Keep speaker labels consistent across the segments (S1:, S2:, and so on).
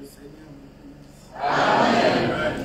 S1: Seigneur nous bénisse.
S2: Amen.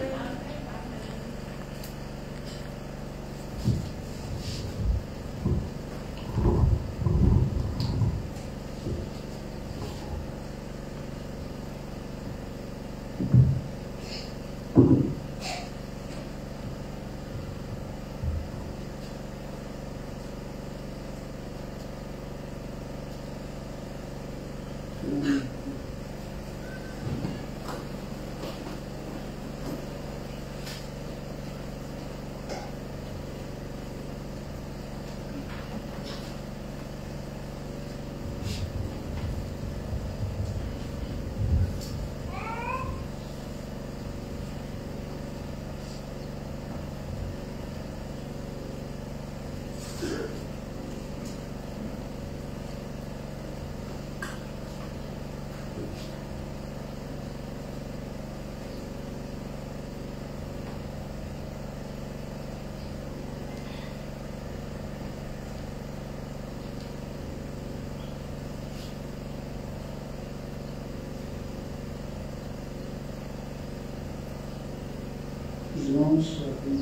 S1: Jean chapitre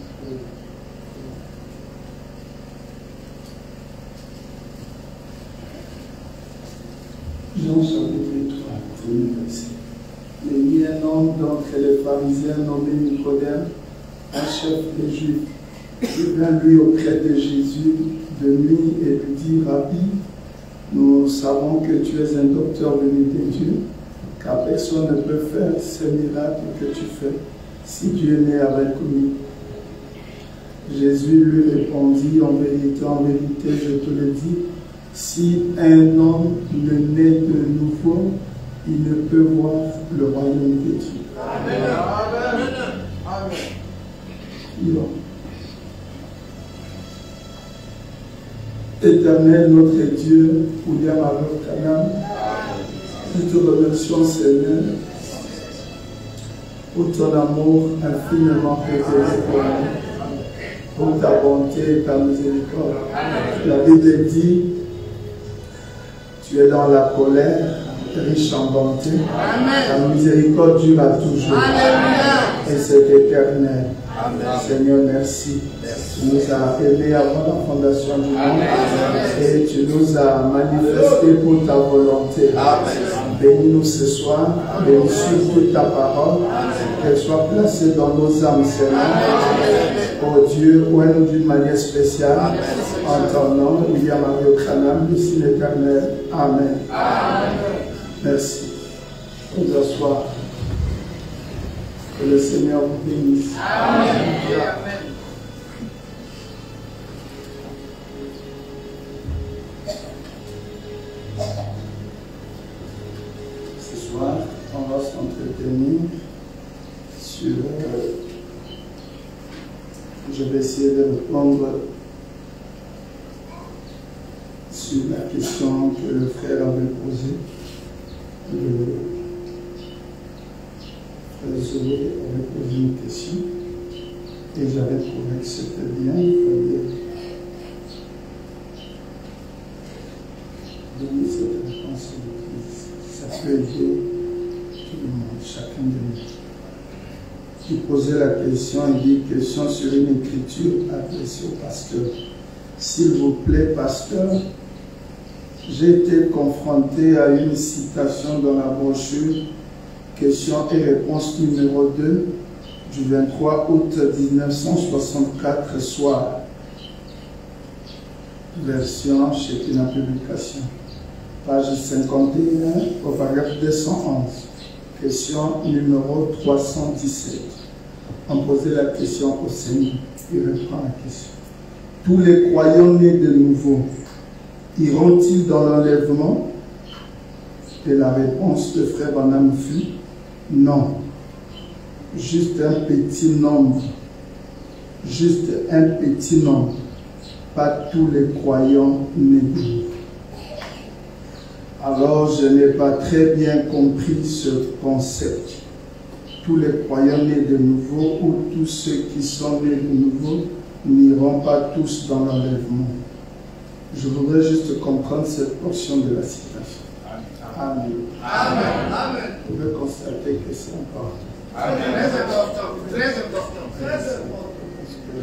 S1: 3, premier verset. Il y a un homme d'entre les pharisiens nommé Nicodème, un chef des Juifs, qui vint lui auprès de Jésus de nuit et lui dit: Rabbi, nous savons que tu es un docteur venu de Dieu, car personne ne peut faire ces miracles que tu fais si Dieu n'est avec lui. Jésus lui répondit: en vérité, je te le dis, si un homme ne naît de nouveau, il ne peut voir le royaume de Dieu.
S2: Amen. Amen. Amen.
S1: Non. Éternel, notre Dieu, William Arnaud Canam, nous te remercions, Seigneur, pour ton amour infiniment révélé pour nous, pour ta bonté et ta miséricorde. La Bible dit: tu es dans la colère, riche en bonté. Ta miséricorde dure à toujours. Et c'est éternel. Seigneur, merci. Tu nous as aimés avant la fondation du monde et tu nous as manifesté pour ta volonté. Bénis-nous ce soir, bénis surtout ta parole, qu'elle soit placée dans nos âmes, Seigneur. Oh Dieu, ouvre-nous d'une manière spéciale en ton nom, William Mario Khanam, ici l'éternel. Amen. Merci. Vous asseoir. Que le Seigneur vous bénisse.
S2: Amen.
S1: Ce soir, on va s'entretenir sur... je vais essayer de répondre sur la question que le frère avait posée. Le frère Zoé avait posé une question et j'avais trouvé que c'était bien. Il fallait donner cette réponse. Ça peut aider tout le monde, chacun de nous. Qui posait la question, il dit: question sur une écriture adressée au pasteur. S'il vous plaît, pasteur, j'ai été confronté à une citation dans la brochure question et réponse numéro 2 du 23 août 1964 soir. Version Shekinah Publication. Page 51 au paragraphe 211. Question numéro 317. On posait la question au Seigneur. Il reprend la question. Tous les croyants nés de nouveau iront-ils dans l'enlèvement? Et la réponse de frère Branham fut: non. Juste un petit nombre. Juste un petit nombre. Pas tous les croyants nés de nouveau. Alors, je n'ai pas très bien compris ce concept. Tous les croyants nés de nouveau ou tous ceux qui sont nés de nouveau n'iront pas tous dans l'enlèvement. Je voudrais juste comprendre cette portion de la citation. Amen.
S2: Amen. Amen.
S1: Vous pouvez constater que c'est important.
S2: Amen. Très important. Très important. Très important.
S1: Parce que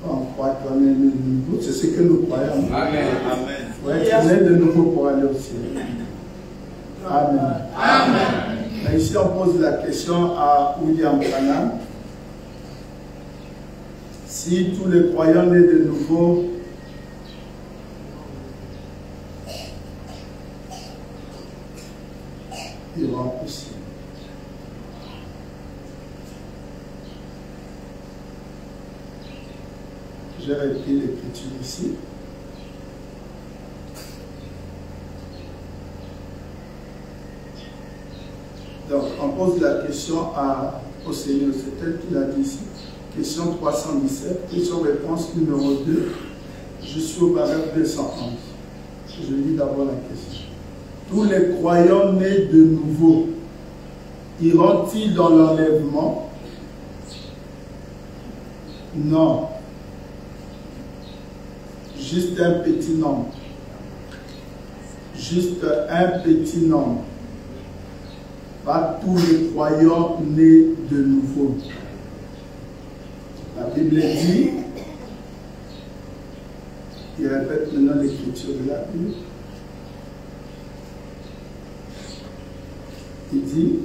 S1: quand on croit qu'on est né de nouveau, c'est ce que nous croyons.
S2: Amen.
S1: Il faut être né de nouveau pour aller au ciel. Amen.
S2: Amen.
S1: Mais ici, on pose la question à William Branham. Si tous les croyants nés de nouveau iront au ciel. J'ai repris l'écriture ici. Donc, on pose la question au Seigneur, c'est tel qu'il a dit ici. Question 317, question-réponse numéro 2. Je suis au paragraphe 211. Je lis d'abord la question. Tous les croyants nés de nouveau iront-ils dans l'enlèvement? Non. Juste un petit nombre. Juste un petit nombre. Pas tous les croyants nés de nouveau. La Bible dit, il répète maintenant l'écriture de la Bible. Il dit,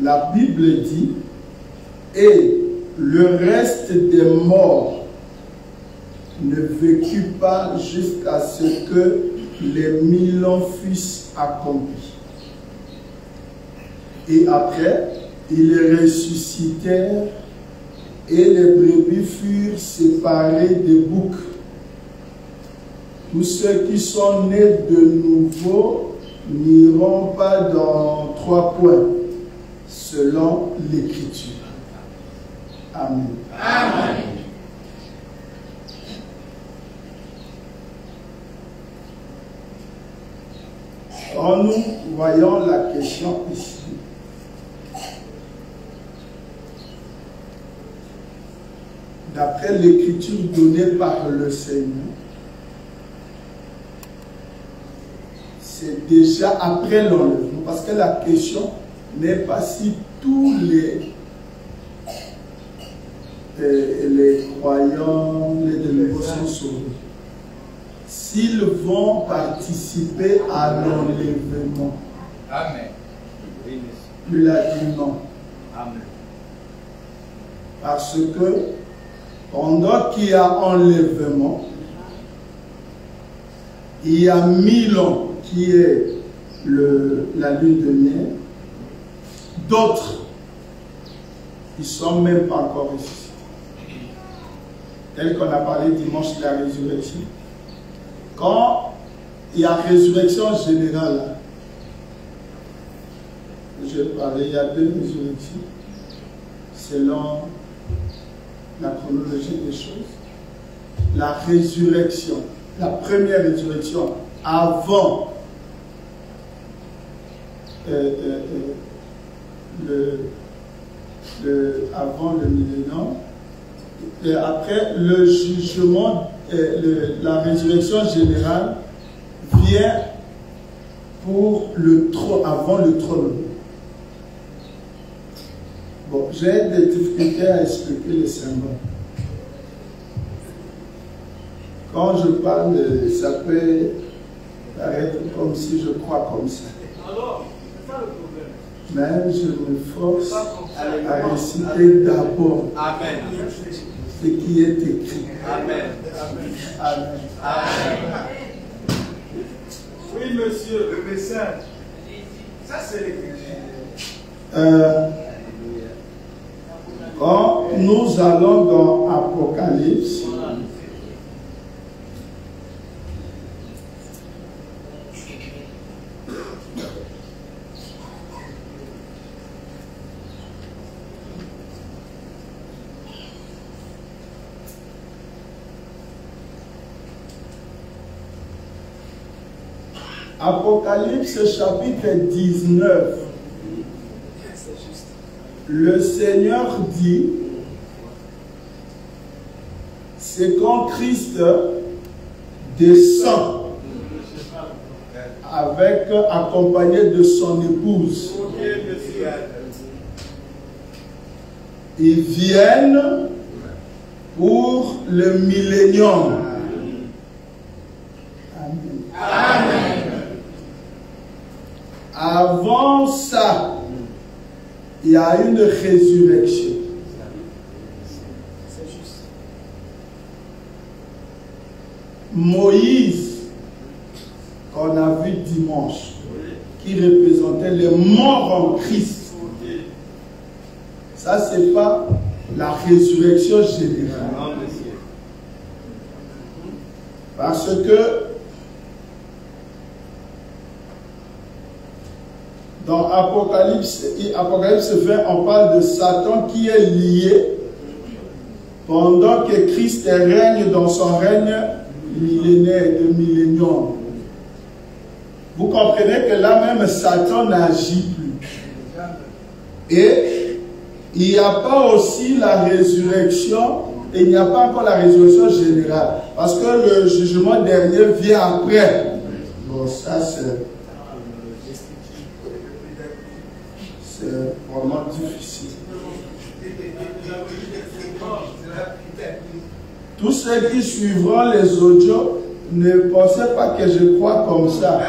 S1: la Bible dit, et le reste des morts ne vécut pas jusqu'à ce que les 1000 ans fussent accomplis. Et après, ils ressuscitèrent et les brebis furent séparées des boucs. Tous ceux qui sont nés de nouveau n'iront pas dans 3 points, selon l'Écriture. Amen.
S2: Amen.
S1: Quand nous voyons la question ici, d'après l'écriture donnée par le Seigneur, c'est déjà après l'enlèvement. Parce que la question n'est pas si tous les croyants, les nouveaux sont sauvés. S'ils vont participer à l'enlèvement.
S2: Amen.
S1: Il a dit non.
S2: Amen.
S1: Parce que pendant qu'il y a enlèvement, il y a 1000 ans qui est la lune de miel. D'autres, ils ne sont même pas encore ressuscités. Tel qu'on a parlé dimanche de la résurrection. Quand il y a résurrection générale, je parlais, il y a 2 résurrections selon la chronologie des choses. La résurrection, la première résurrection avant avant le millénaire, et après le jugement, la résurrection générale vient pour le trône, avant le trône. Bon, j'ai des difficultés à expliquer les symboles. Quand je parle, ça peut paraître comme si je crois comme ça.
S2: Alors, c'est ça le problème.
S1: Mais je me force à réciter d'abord ce qui est écrit.
S2: Amen.
S1: Amen.
S2: Amen. Oui, monsieur, le message. Ça, c'est l'écriture.
S1: Quand nous allons dans Apocalypse, Apocalypse chapitre 19, le Seigneur dit, c'est quand Christ descend accompagné de son épouse. Ils viennent pour le millénium. Amen. Amen. Avant ça, il y a une résurrection. Moïse, qu'on a vu dimanche, qui représentait les morts en Christ. Ça, c'est pas la résurrection générale. Parce que dans Apocalypse 20, on parle de Satan qui est lié pendant que Christ règne dans son règne millénaire de millénium. Vous comprenez que là même Satan n'agit plus. Et il n'y a pas aussi la résurrection, et il n'y a pas encore la résurrection générale. Parce que le jugement dernier vient après. Bon, ça c'est vraiment difficile. Tous ceux qui suivront les audios, ne pensez pas que je crois comme ça.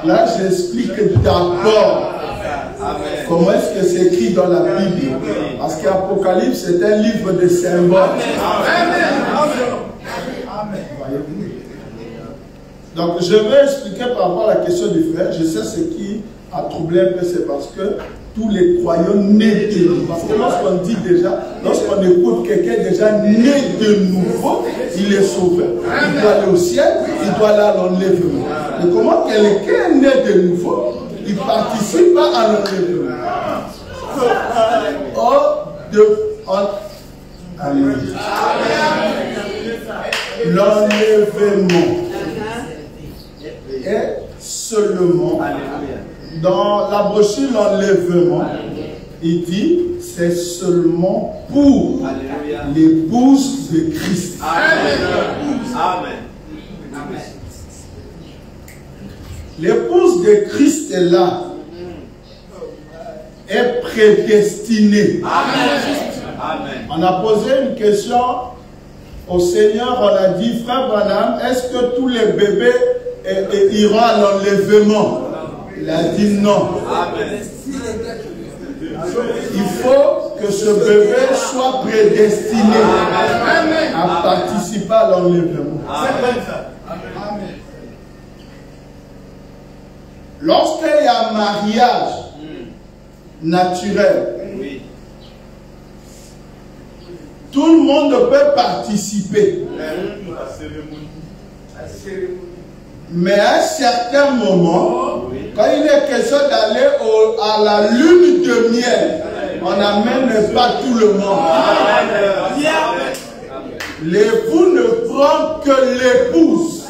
S1: Là, j'explique d'abord comment est-ce que c'est écrit dans la Bible. Parce qu'Apocalypse, c'est un livre de symboles. Donc, je vais expliquer par rapport à la question du frère. Je sais ce qui a troublé un peu, c'est parce que tous les croyants nés de nouveau. Parce que lorsqu'on dit déjà, lorsqu'on écoute quelqu'un déjà né de nouveau, il est sauvé. Il doit aller au ciel, il doit aller à l'enlèvement. Mais comment quelqu'un né de nouveau, il ne participe pas à l'enlèvement? L'enlèvement est seulement dans la brochure l'enlèvement, il dit c'est seulement pour l'épouse de Christ. Amen. L'épouse de Christ est là, est prédestinée. Amen. On a posé une question au Seigneur, on a dit, frère Branham, est-ce que tous les bébés iront à l'enlèvement? Il a dit non. Amen. Il faut que ce bébé soit prédestiné à participer à l'enlèvement. Lorsqu'il y a un mariage naturel, tout le monde peut participer. Mais à un certain moment, quand il est question d'aller à la lune de miel, on n'amène pas tout le monde. L'époux ne prend que l'épouse.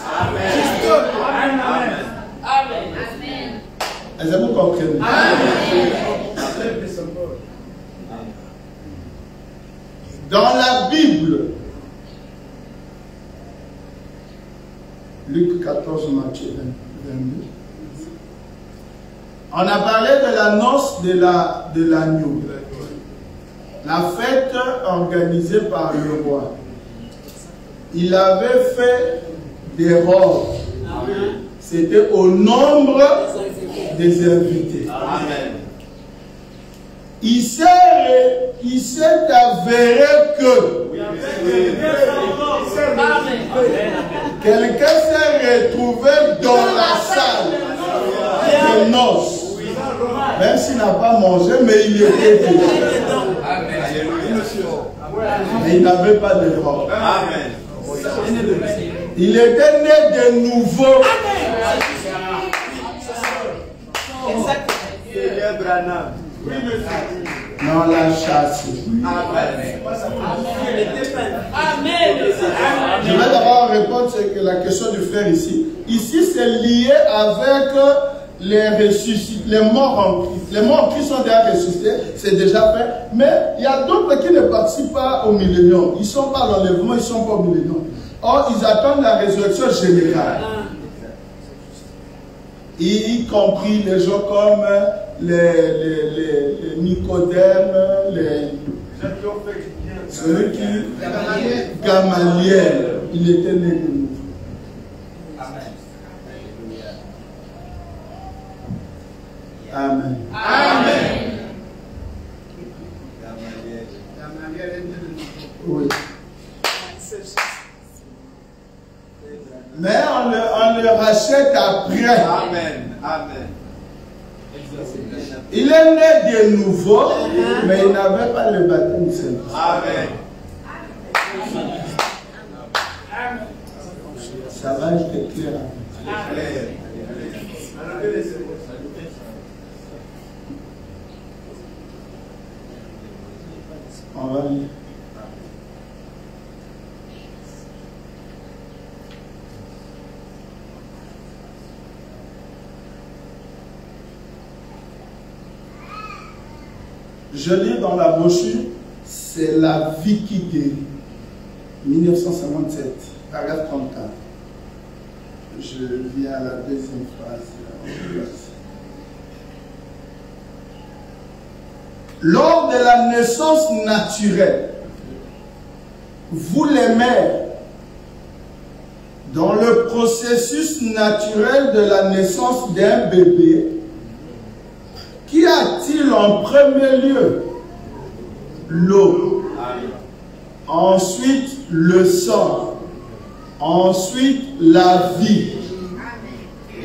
S1: Est-ce que vous comprenez? Dans la Bible, Luc 14, Matthieu 22, on a parlé de la noce de l'agneau, la fête organisée par le roi. Il avait fait des robes. C'était au nombre des invités. Amen. Il s'est avéré que quelqu'un s'est retrouvé dans la salle de noces. Même s'il n'a pas mangé, mais il était dedans. Mais il n'avait pas de robe. Il était né de nouveau. Dans la chasse. Je vais d'abord répondre à la question du frère ici. Ici, c'est lié avec les morts en Christ. Les morts en Christ sont déjà ressuscités, c'est déjà fait. Mais il y a d'autres qui ne participent pas au millénium. Ils ne sont pas à l'enlèvement, ils ne sont pas au millénium. Or, ils attendent la résurrection générale. y compris les gens comme les Nicodème, celui qui, Gamaliel, il était né de nouveau. Amen.
S2: Amen.
S1: Oui. Mais on le rachète après.
S2: Amen. Amen.
S1: Il est né de nouveau, mais il n'avait pas le baptême Saint-Esprit.
S2: Amen.
S1: Ça va être clair. On va lire. Je lis dans la brochure, c'est la vie qui guérit. 1957, paragraphe 34. Je viens à la deuxième phrase. Lors de la naissance naturelle, vous les mères, dans le processus naturel de la naissance d'un bébé, qu'y a-t-il en premier lieu? L'eau. Ensuite, le sang. Ensuite, la vie.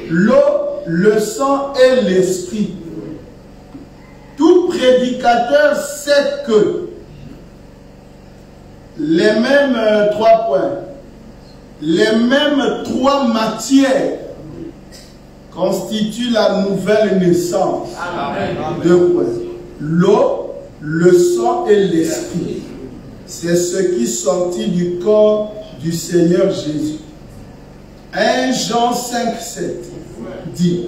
S1: L'eau, le sang et l'esprit. Tout prédicateur sait que les mêmes 3 points, les mêmes 3 matières constituent la nouvelle naissance.
S2: Amen.
S1: 2 points. L'eau, le sang et l'esprit. C'est ce qui sortit du corps du Seigneur Jésus. 1 Jean 5, 7 dit: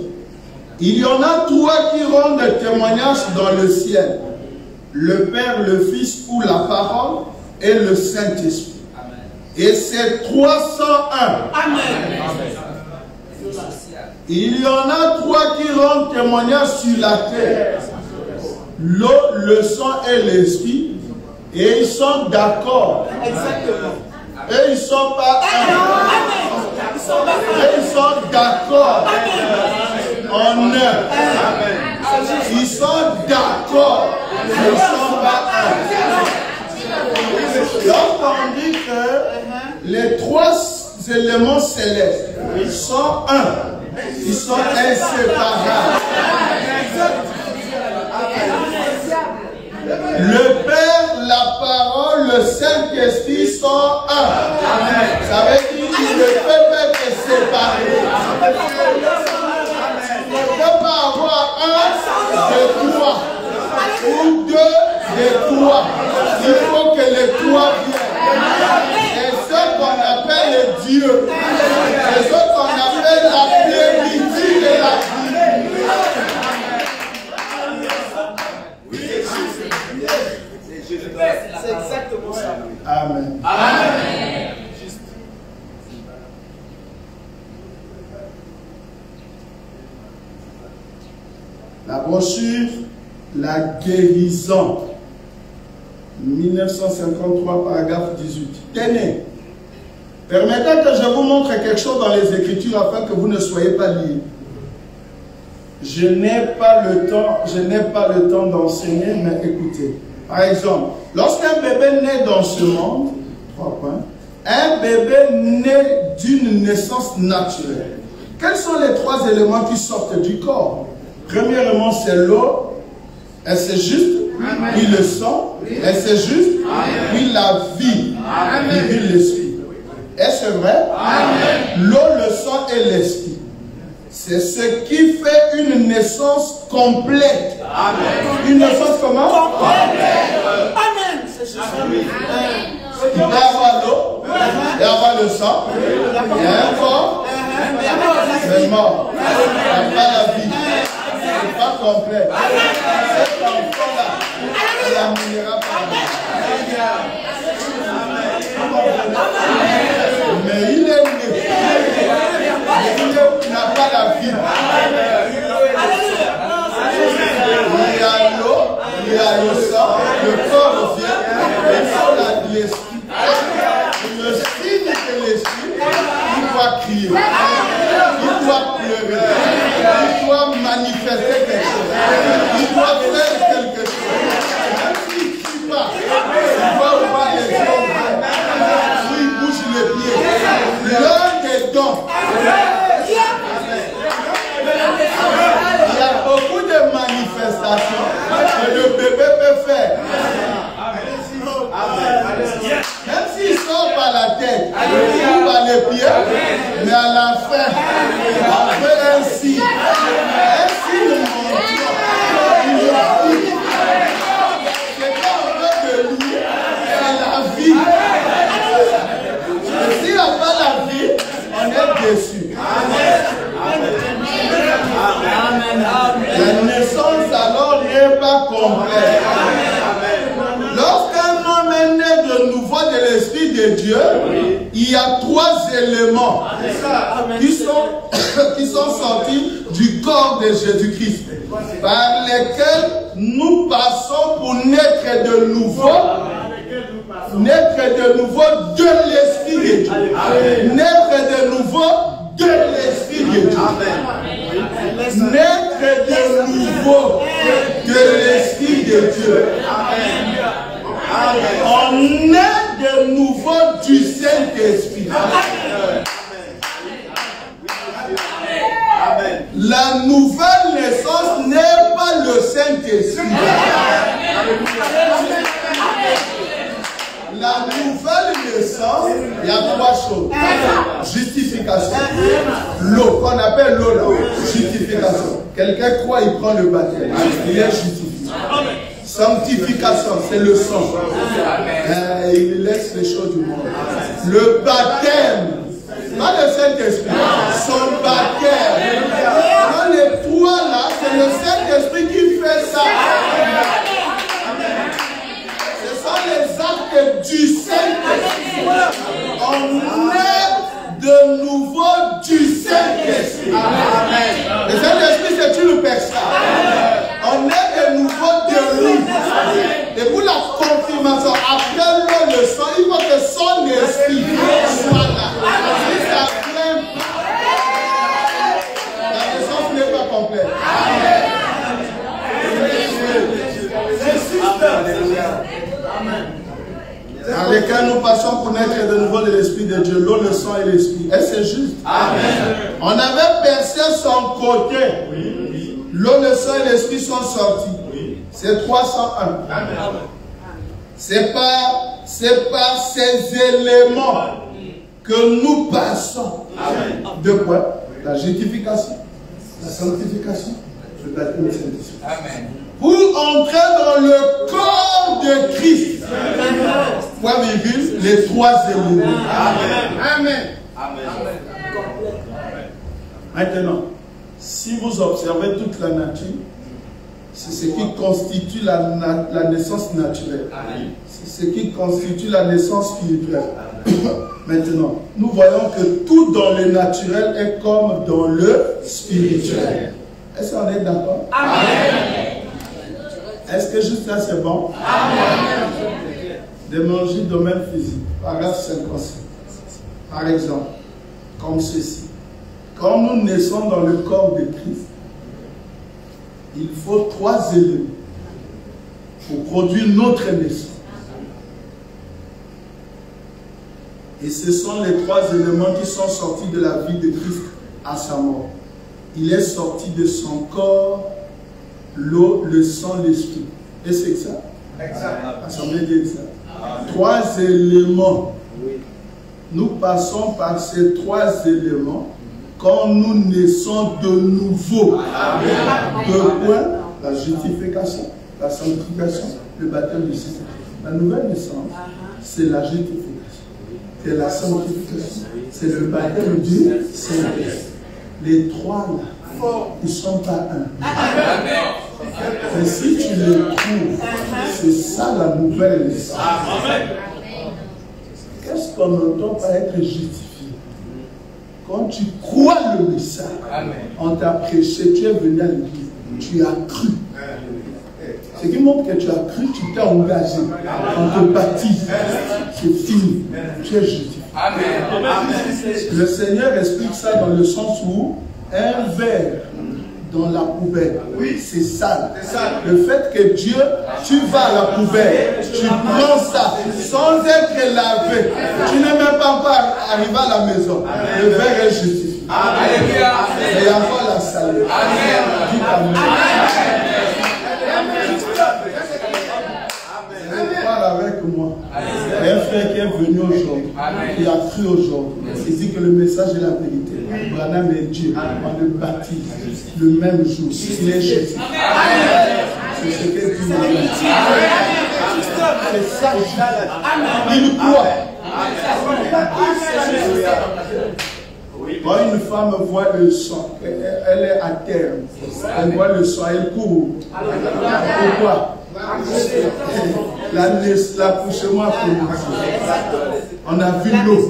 S1: il y en a 3 qui rendent témoignage dans le ciel: le Père, le Fils ou la parole et le Saint-Esprit. Et c'est 301.
S2: Amen.
S1: Il y en a 3 qui rendent témoignage sur la terre: l'eau, le sang et l'esprit. Et ils sont d'accord.
S2: Exactement.
S1: Et ils ne sont pas un. Et ils sont d'accord en un. Ils sont d'accord. Ils ne sont pas un. Donc on dit que les 3 éléments célestes, ils sont un. Ils sont inséparables. Le Père, la parole, le Saint-Esprit sont un. Ça veut dire qu'ils ne peuvent pas être séparés. On ne peut pas avoir un de 3 ou 2 de 3. Il faut que les 3 viennent. C'est ce qu'on appelle Dieu. C'est ce qu'on appelle la plénitude de la vie.
S2: C'est exactement ça.
S1: Amen.
S2: Amen.
S1: La brochure La guérison, 1953, paragraphe 18. Tenez, permettez que je vous montre quelque chose dans les Écritures afin que vous ne soyez pas liés. Je n'ai pas le temps d'enseigner, mais écoutez. Par exemple, lorsqu'un bébé naît dans ce monde, 3 points, un bébé naît d'une naissance naturelle. Quels sont les 3 éléments qui sortent du corps? Premièrement, c'est l'eau, et c'est juste, puis le sang, et c'est juste, puis la vie, puis l'esprit. Est-ce vrai? L'eau, le sang et l'esprit. C'est ce qui fait une naissance complète. Amen. Une naissance comment? Complète. Amen. Il doit avoir l'eau, il doit avoir le sang, il y a un corps, c'est mort. Il n'y a pas la vie. C'est pas complet. Cet enfant-là, il la mourra pas. Mais il est né. milieu n'a pas la vie. Il y a l'eau, il y a le sang, le corps vient, il faut l'esprit. Le signe de l'esprit, il doit crier, il doit pleurer, il doit manifester quelque chose, il doit faire quelque chose. Même s'il ne crie pas, il doit ouvrir les yeux, il bouge les pieds. L'un des dons. Il y a beaucoup de manifestations que le bébé peut faire. Même s'il sort par la tête ou par les pieds, mais à la fin, on fait un signe. Un signe mention. C'est quand on veut de lui, c'est la vie. Et s'il n'a pas la vie, on est déçu. La naissance alors n'est pas complète. Lorsqu'un homme est né de nouveau de l'Esprit de Dieu, il y a 3 éléments qui sont sortis du corps de Jésus-Christ, par lesquels nous passons pour naître de nouveau de l'Esprit de Dieu. Naître de nouveau de l'Esprit de Dieu. Naître de nouveau de l'Esprit de Dieu. On est de nouveau du Saint-Esprit. La nouvelle naissance n'est pas le Saint-Esprit. La nouvelle naissance, il y a 3 choses. Justification. L'eau, qu'on appelle l'eau là. Justification. Quelqu'un croit, il prend le baptême. Il est justifié. Sanctification, c'est le sang. Il laisse les choses du monde. Le baptême, pas le Saint-Esprit, son baptême. Dans les 3 là, c'est le Saint-Esprit qui fait ça. Ce sont les actes du Saint-Esprit. On est de nouveau du Saint-Esprit. Le Saint-Esprit, c'est une personne. On est de nouveau de lui. Et pour la confirmation, après le sang, il faut que son esprit soit là. Si ça plaît, la naissance n'est pas complète. Dans lesquels nous passons pour naître de nouveau de l'Esprit de Dieu, l'eau, le sang et l'Esprit. Est-ce que c'est juste? Amen. On avait percé son côté. L'eau, le sang et l'Esprit sont sortis. C'est 301. C'est pas ces éléments que nous passons. De quoi? La justification, la sanctification, le baptême du Saint-Esprit. Amen. Pour entrer dans le corps de Christ. Point virgule, les 3 éléments. Amen. Amen. Amen. Maintenant, si vous observez toute la nature, c'est ce qui constitue la naissance naturelle. C'est ce qui constitue la naissance spirituelle. Maintenant, nous voyons que tout dans le naturel est comme dans le spirituel. Est-ce qu'on est d'accord? Amen. Est-ce que juste là c'est bon? Amen. Démanger domaine physique. Paragraphe 56. Par exemple, comme ceci. Quand nous naissons dans le corps de Christ, il faut 3 éléments pour produire notre naissance. Et ce sont les 3 éléments qui sont sortis de la vie de Christ à sa mort. Il est sorti de son corps l'eau, le sang, l'esprit. Et c'est ça? Exact. Assemblée dit ça. 3 éléments. Nous passons par ces 3 éléments quand nous naissons de nouveau. Amen. 2 points, la justification, la sanctification, le baptême du Saint-Esprit. La nouvelle naissance, c'est la justification, c'est la sanctification, c'est le baptême du Saint-Esprit. Les 3 là, ils ne sont pas un. Mais si tu les trouves, c'est ça la nouvelle naissance. Qu'est-ce qu'on entend par être justifié? Quand tu crois le message, on t'a prêché, tu es venu à l'église, tu as cru. Ce qui montre que tu as cru, tu t'es engagé. On te baptise, c'est fini. Tu es justifié. Le Seigneur explique ça dans le sens où un verre dans la poubelle, c'est sale. Le fait que Dieu, tu vas à la poubelle, tu prends ça sans être lavé, tu n'es même pas encore arrivé à la maison. Le verre est justifié. Et il y a encore la salle. Dis amen. Parle avec moi. Il y a un frère qui est venu aujourd'hui, qui a cru aujourd'hui. Il dit que le message est la vérité. Branham est Dieu. On le baptise le même jour. Il est Jésus. C'est ce que Dieu dit. C'est ça. Il croit. Quand une femme voit le sang, elle est à terre. Elle voit le sang, elle court. Pourquoi? L'accouchement a commencé. On a vu l'eau.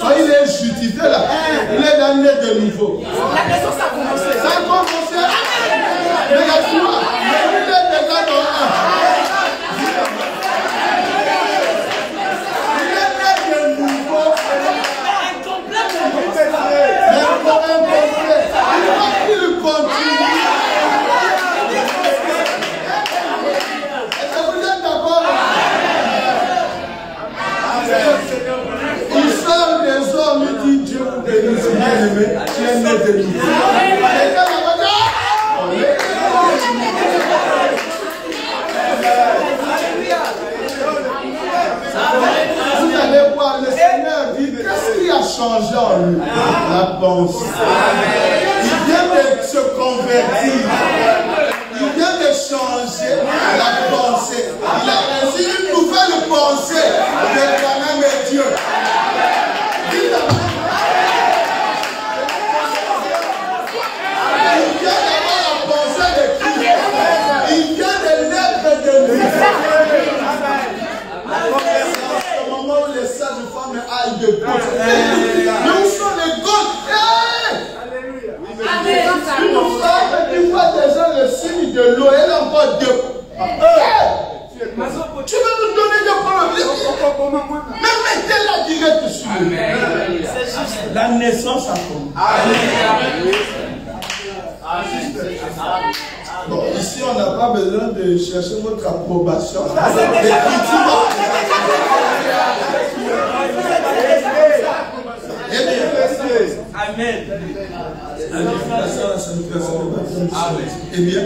S1: Quand il est justifié là, il est dans le nez de nouveau. La naissance a commencé. Ça a commencé. Regarde-toi. Il est déjà dans un. Il est né de nouveau. Mais encore un complet. Il continue. Il sort des hommes, il dit Dieu vous bénisse, bien-aimé, tu es né de nouveau. Vous allez voir, le Seigneur dit qu'est-ce qui a changé en lui? La pensée. Il vient de se convertir. Il vient de changer la pensée. Il a reçu une nouvelle pensée de Branham et Dieu. Il vient d'avoir la pensée de Christ. Il vient de naître de lui. Au moment où les sages femmes aillent de gauche, mais où sont les gauches? Une femme qui voit déjà le signe de l'eau, elle a encore deux. Tu veux nous donner des problèmes? Mais mettez-la direct sur lui. La naissance a commencé. Bon, ici on n'a pas besoin de chercher votre approbation. Amen. Eh bien,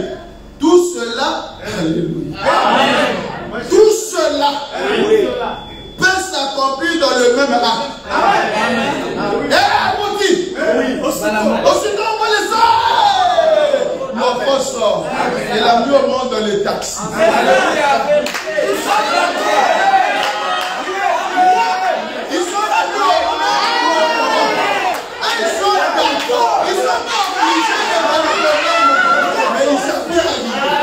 S1: tout cela, alléluia. Tout cela peut s'accomplir dans le même acte. Aussitôt on va les sortir. L'enfant sort. Et l'a mis au monde dans les taxis. Ils sont pas obligés de donner le nom, mais ils savent bien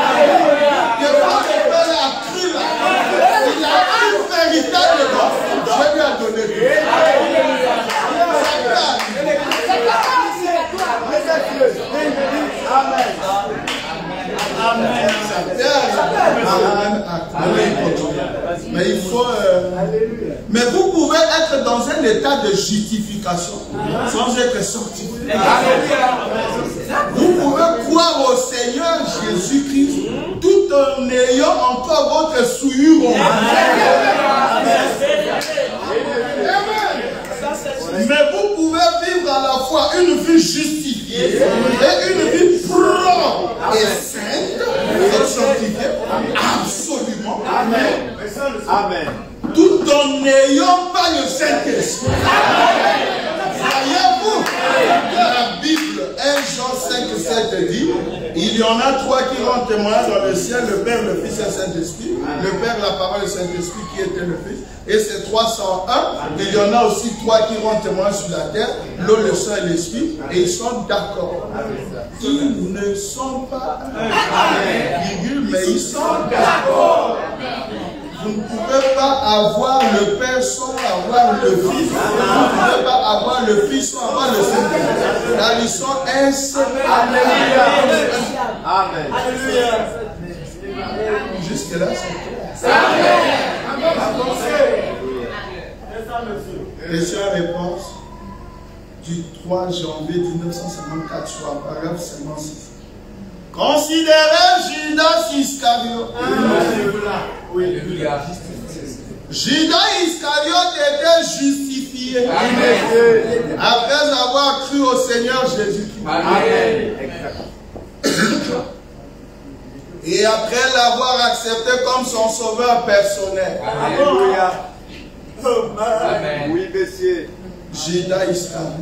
S1: arriver. Des fois, le père a cru là. Il a cru véritablement. Je lui ai donné tout. Mais il faut. Mais vous pouvez être dans un état de justification sans être sorti. Vous pouvez croire au Seigneur Jésus-Christ tout en ayant encore votre souillure. Mais vous pouvez vivre à la fois une vie justifiée et une vie propre et sainte, sanctifiée, absolument. Amen. Amen. Tout en n'ayant pas le Saint-Esprit. Voyez-vous, la Bible, 1 Jean 5,7 dit, il y en a trois qui rendent témoignage dans le ciel, le Père, le Fils et le Saint-Esprit. Le Père, la parole, le Saint-Esprit qui était le Fils. Et ces 301, il y en a aussi trois qui rendent témoignage sur la terre, l'eau, le sang et l'Esprit, et ils sont d'accord. Ils ne sont pas virgule, mais ils sont d'accord. Vous ne pouvez pas avoir le Père sans avoir le Fils. Vous ne pouvez pas avoir le Fils sans avoir le Saint-Esprit. Car ils sont inséparables.
S2: Amen. Alléluia.
S1: Jusque-là, c'est clair. Question-réponse du 3 janvier 1954 sur un paragraphe 56. Considérez Judas Iscariote. Judas Iscariote était justifié après avoir cru au Seigneur Jésus-Christ. Et après l'avoir accepté comme son sauveur personnel.
S2: Alléluia. Oui, monsieur.
S1: Judas Iscariote.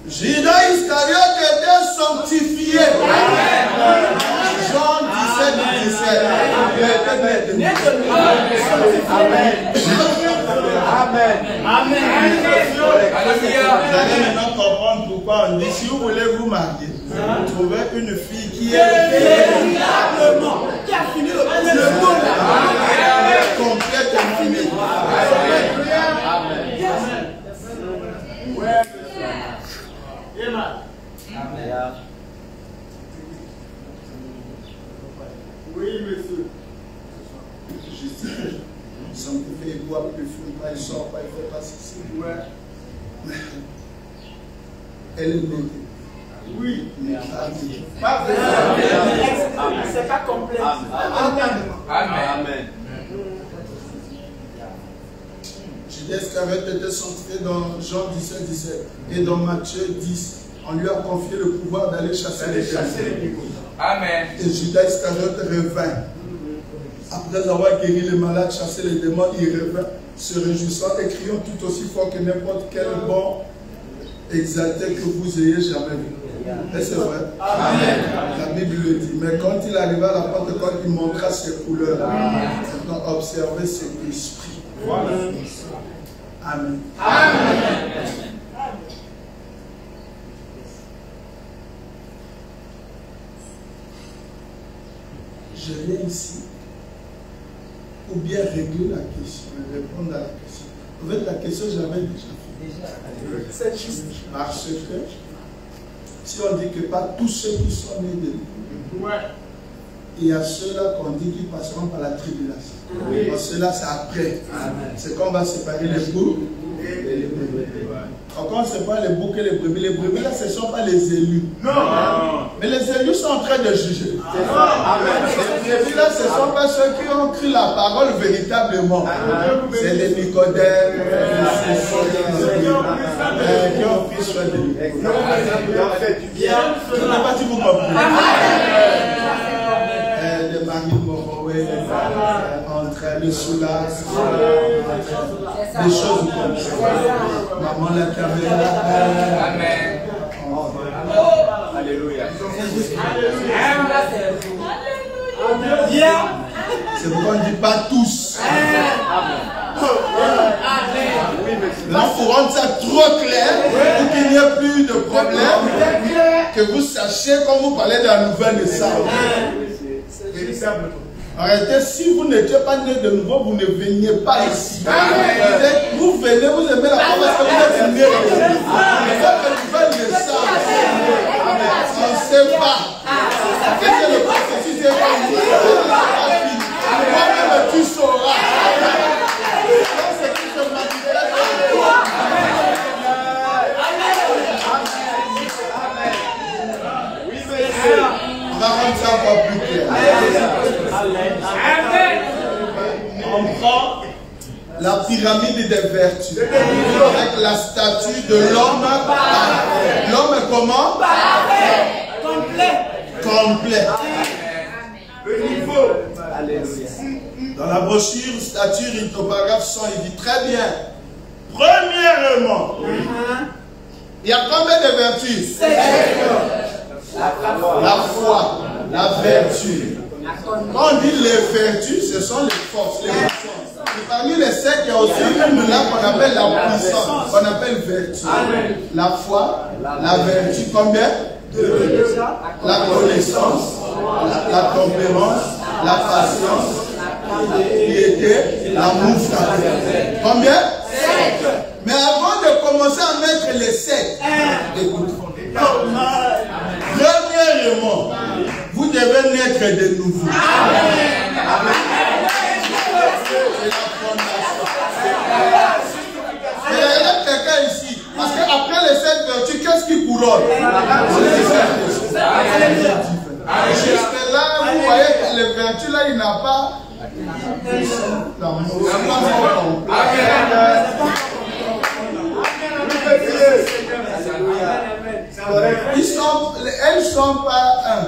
S1: Judas Iscariote était sanctifié. Jean 17. Amen. Vous allez maintenant comprendre pourquoi on dit si vous voulez vous marier, trouvez une fille qui est véritablement, qui a fini le bon, complètement.
S2: Oui, monsieur.
S1: Justifié. Sanctifié, il boit plus, il ne pas, il sort pas, il ne fait pas ceci. Elle est née.
S2: Oui.
S3: C'est pas complet.
S2: Amen.
S1: Judas Iscariote était sanctifié dans Jean 17. Et dans Matthieu 10, on lui a confié le pouvoir d'aller chasser les démons.
S3: Amen.
S1: Et Judas Iscariote revint. Après avoir guéri les malades, chassé les démons, il revint, se réjouissant et criant tout aussi fort que n'importe quel bon exalté que vous ayez jamais vu. Et c'est vrai. Amen. La Bible le dit. Mais quand il arriva à la porte, quand il montra ses couleurs, maintenant observez cet esprit. Amen.
S3: Amen.
S1: Je viens ici pour bien régler la question, répondre à la question. En fait, la question, j'avais déjà fait.
S3: C'est juste.
S1: Parce que si on dit que pas tous ceux qui sont nés de nous, il y a ceux-là qu'on dit qu'ils passeront par la tribulation.
S2: Oui.
S1: Donc ceux-là, c'est après. C'est qu'on va séparer les boucs et les brebis. Quand on sépare les boucs et les brebis là, ce ne sont pas les élus.
S2: Non.
S1: Mais les élus sont en train de juger. Les brebis là, ce ne sont pas ceux qui ont cru la parole véritablement. C'est les Nicodèmes, les Cécile, qui ont pris soin de lui. Je n'ai pas dit vous comprenez. Les maris de Moroé, entre les Soulages, des choses comme ça. Maman la caméra.
S3: Amen.
S2: Alléluia.
S1: C'est pourquoi on ne dit pas tous. Là, il faut rendre ça trop clair pour qu'il n'y ait plus de problème. Que vous sachiez quand vous parlez de la nouvelle naissance. En réalité, si vous n'étiez pas né de nouveau, vous ne veniez pas ici. Vous venez, vous aimez la parole parce que vous êtes né de nouveau. Mais votre nouvelle naissance, on ne sait pas. C'est le processus est pas fini. Toi-même, tu sauras. C'est qui se manifeste en toi. On va rendre ça encore plus clair. On prend la pyramide des vertus avec la statue de l'homme parfait. L'homme est comment?
S3: Complet.
S1: Complet.
S2: Le niveau.
S1: Dans la brochure statue paragraphe 100, il dit très bien. Premièrement, il y a combien de vertus? La foi, la vertu. Quand on dit les vertus, ce sont les forces, les puissances. Et parmi les 7, il y a aussi une là qu'on appelle la puissance, qu'on appelle vertu. La foi, la vertu, combien? La connaissance, la tempérance, la patience, Il était l'amour fraternel. Combien? 7. Mais avant de commencer à mettre les 7, écoute. Premièrement, vous devez naître de nouveau. C'est la fondation. Il y a quelqu'un ici. Parce qu'après les 7 vertus, qu'est-ce qui couronne? Jusque là, vous voyez que les vertus là, il n'a pas. Elles sont pas un.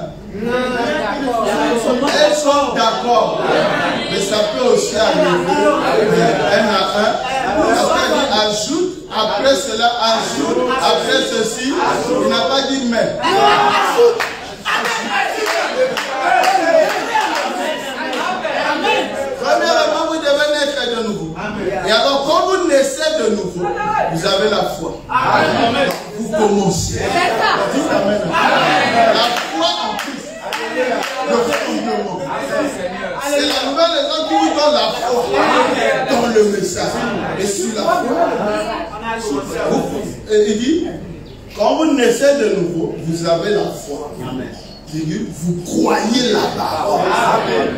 S1: Elles sont d'accord. Mais ça peut aussi arriver. Un à un. Après, il ajoute. Après cela, ajoute. Après ceci, il n'a pas dit mais. Premièrement, vous devez naître de nouveau. Et alors, quand vous naissez de nouveau, vous avez la foi. Donc, vous commencez. Dites amen. La foi en Christ. Le fondement. C'est la nouvelle raison qui vous donne la foi dans le message. Et sur la foi, il dit, quand vous naissez de nouveau, vous avez la foi. Vous croyez la parole. Amen.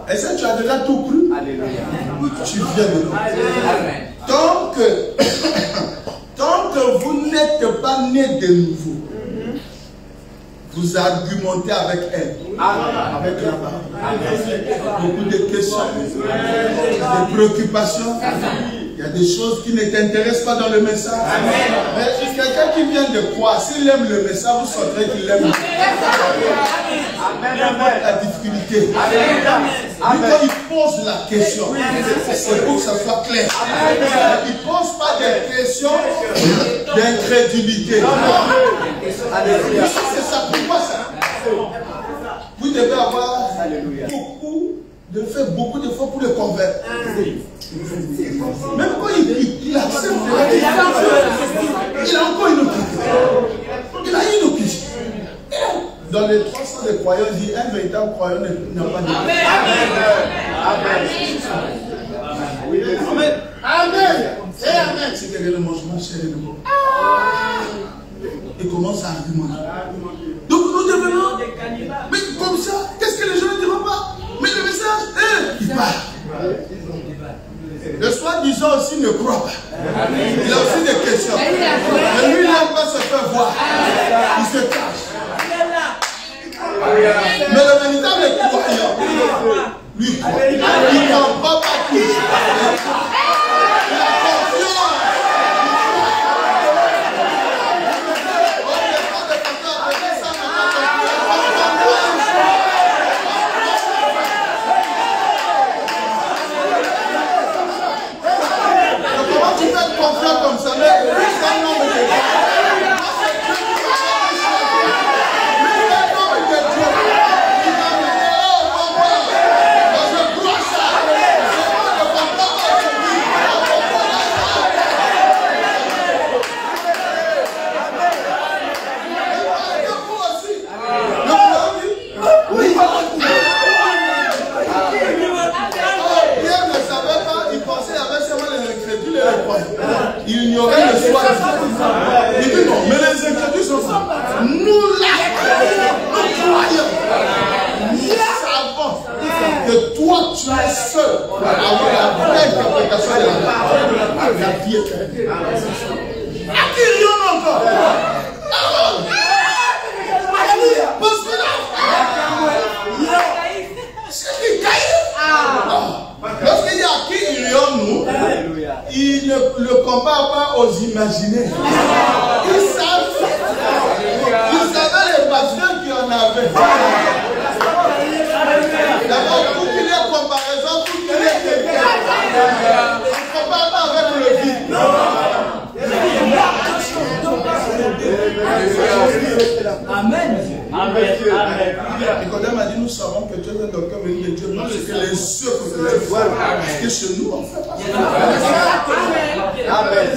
S1: Est-ce que tu as déjà tout cru? Alléluia. Tu viens de nous. Tant que vous n'êtes pas né de nouveau, vous argumentez avec elle, avec la parole. Beaucoup de questions, des préoccupations. Il y a des choses qui ne t'intéressent pas dans le message. Mais quelqu'un qui vient de croire, s'il aime le message, vous sentirez qu'il aime. La difficulté. Lui, quand il pose la question, c'est pour que ça soit clair. Il ne pose pas des questions d'incrédulité. C'est ça. Pourquoi ça? Vous devez avoir beaucoup d'efforts pour le convaincre. Même quand il accepte, il a encore une autre question. Il a une autre question. Dans les 300 des croyants, il dit un véritable croyant n'a pas de Amen. Amen. C'est quelqu'un de mangement chéri de moi. Il commence à argumenter. Donc nous devenons. Mais comme ça, qu'est-ce que les gens ne diront pas? Mais le message, il part. Le soi-disant aussi ne croit pas. Il a aussi des questions. Mais lui, il n'aime pas se faire voir. Il se cache. Mais le véritable croyant, lui croit. Il n'en prend pas tout. Il a confiance. Comment tu fais confiance comme ça? Mais c'est un homme de Dieu. Il ignorait le soir. Il dit non, mais les incrédules sont ça. Nous croyons. Nous savons que toi tu es seul à avoir la vraie interprétation de la parole. La vie éternelle. Acquérions encore. Parce que là, c'est qui caille. Lorsqu'il y a qui nous, il ne le compare pas aux imaginaires. Ils savaient les pasteurs qui en avaient. D'abord, pour qu'il y ait comparaison, pour qu'il y ait quelqu'un. On ne compare pas avec le vide. Amen. Nicodème a dit, nous savons que Dieu est le cœur venu de Dieu, parce que les cieux que vous voyez, parce que chez nous, on fait pas ça. Amen.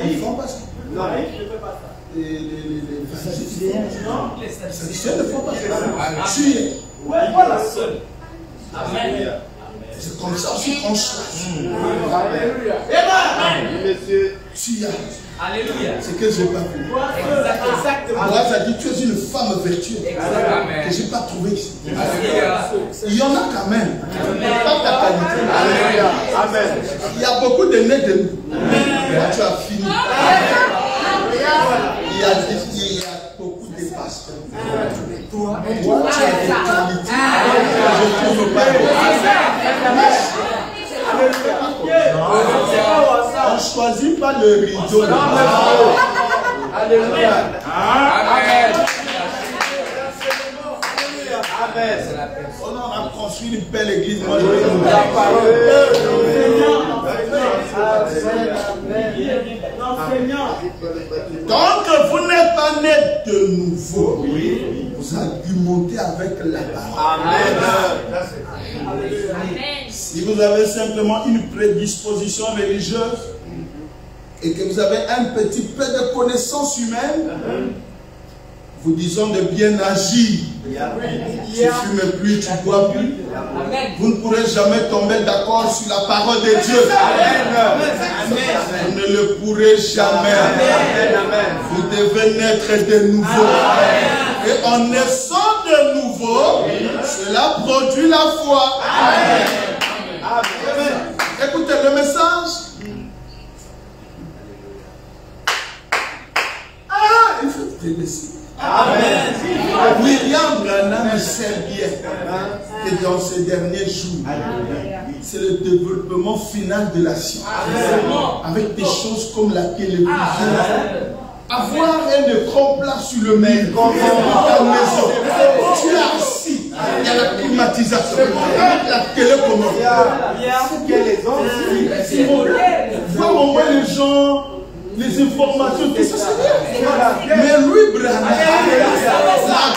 S1: Ils ne font pas ça. Non, je ne fais pas ça. Les pharisiens ne font pas ça. Tu es. Ouais, voilà. Amen. C'est comme ça aussi qu'on choisit. Alléluia. Amen. Tu as.
S3: Alléluia.
S1: C'est que je n'ai pas vu.
S3: Exactement.
S1: Moi, ça dit tu es une femme vertueuse.
S3: Exactement.
S1: Que je n'ai pas trouvé ici.
S3: Alléluia.
S1: Il y en a quand même. Pas ta qualité.
S2: Alléluia. Amen.
S1: Il y a beaucoup de nez de nous. Moi, tu as fini. Il y a beaucoup de pasteurs. Toi, tu as des qualités. Je ne trouve pas. On ne choisit pas le rideau.
S2: Alléluia.
S3: Amen.
S2: Amen.
S1: On a construit une belle église. Moi, je
S2: La parole.
S1: tant que vous n'êtes pas né de nouveau, vous argumentez avec la parole.
S2: Amen.
S1: Si vous avez simplement une prédisposition religieuse et que vous avez un petit peu de connaissance humaine, vous disons de bien agir. Tu ne fumes plus, tu ne bois plus. Vous ne pourrez jamais tomber d'accord sur la parole de Dieu. Vous ne le pourrez jamais. Vous devez naître de nouveau. Et en naissant de nouveau, cela produit la foi. Écoutez le message. Il faut te laisser.
S2: Amen.
S1: William Branham sait bien que dans ces derniers jours, c'est le développement final de la science. Avec des choses comme la télévision. Avoir un écran plat sur le mur dans ta maison. Tu es assis. Il y a la climatisation. Avec la télécommande. Voir au moins les gens, les informations, tout ça c'est bien. Mais lui, Branham, la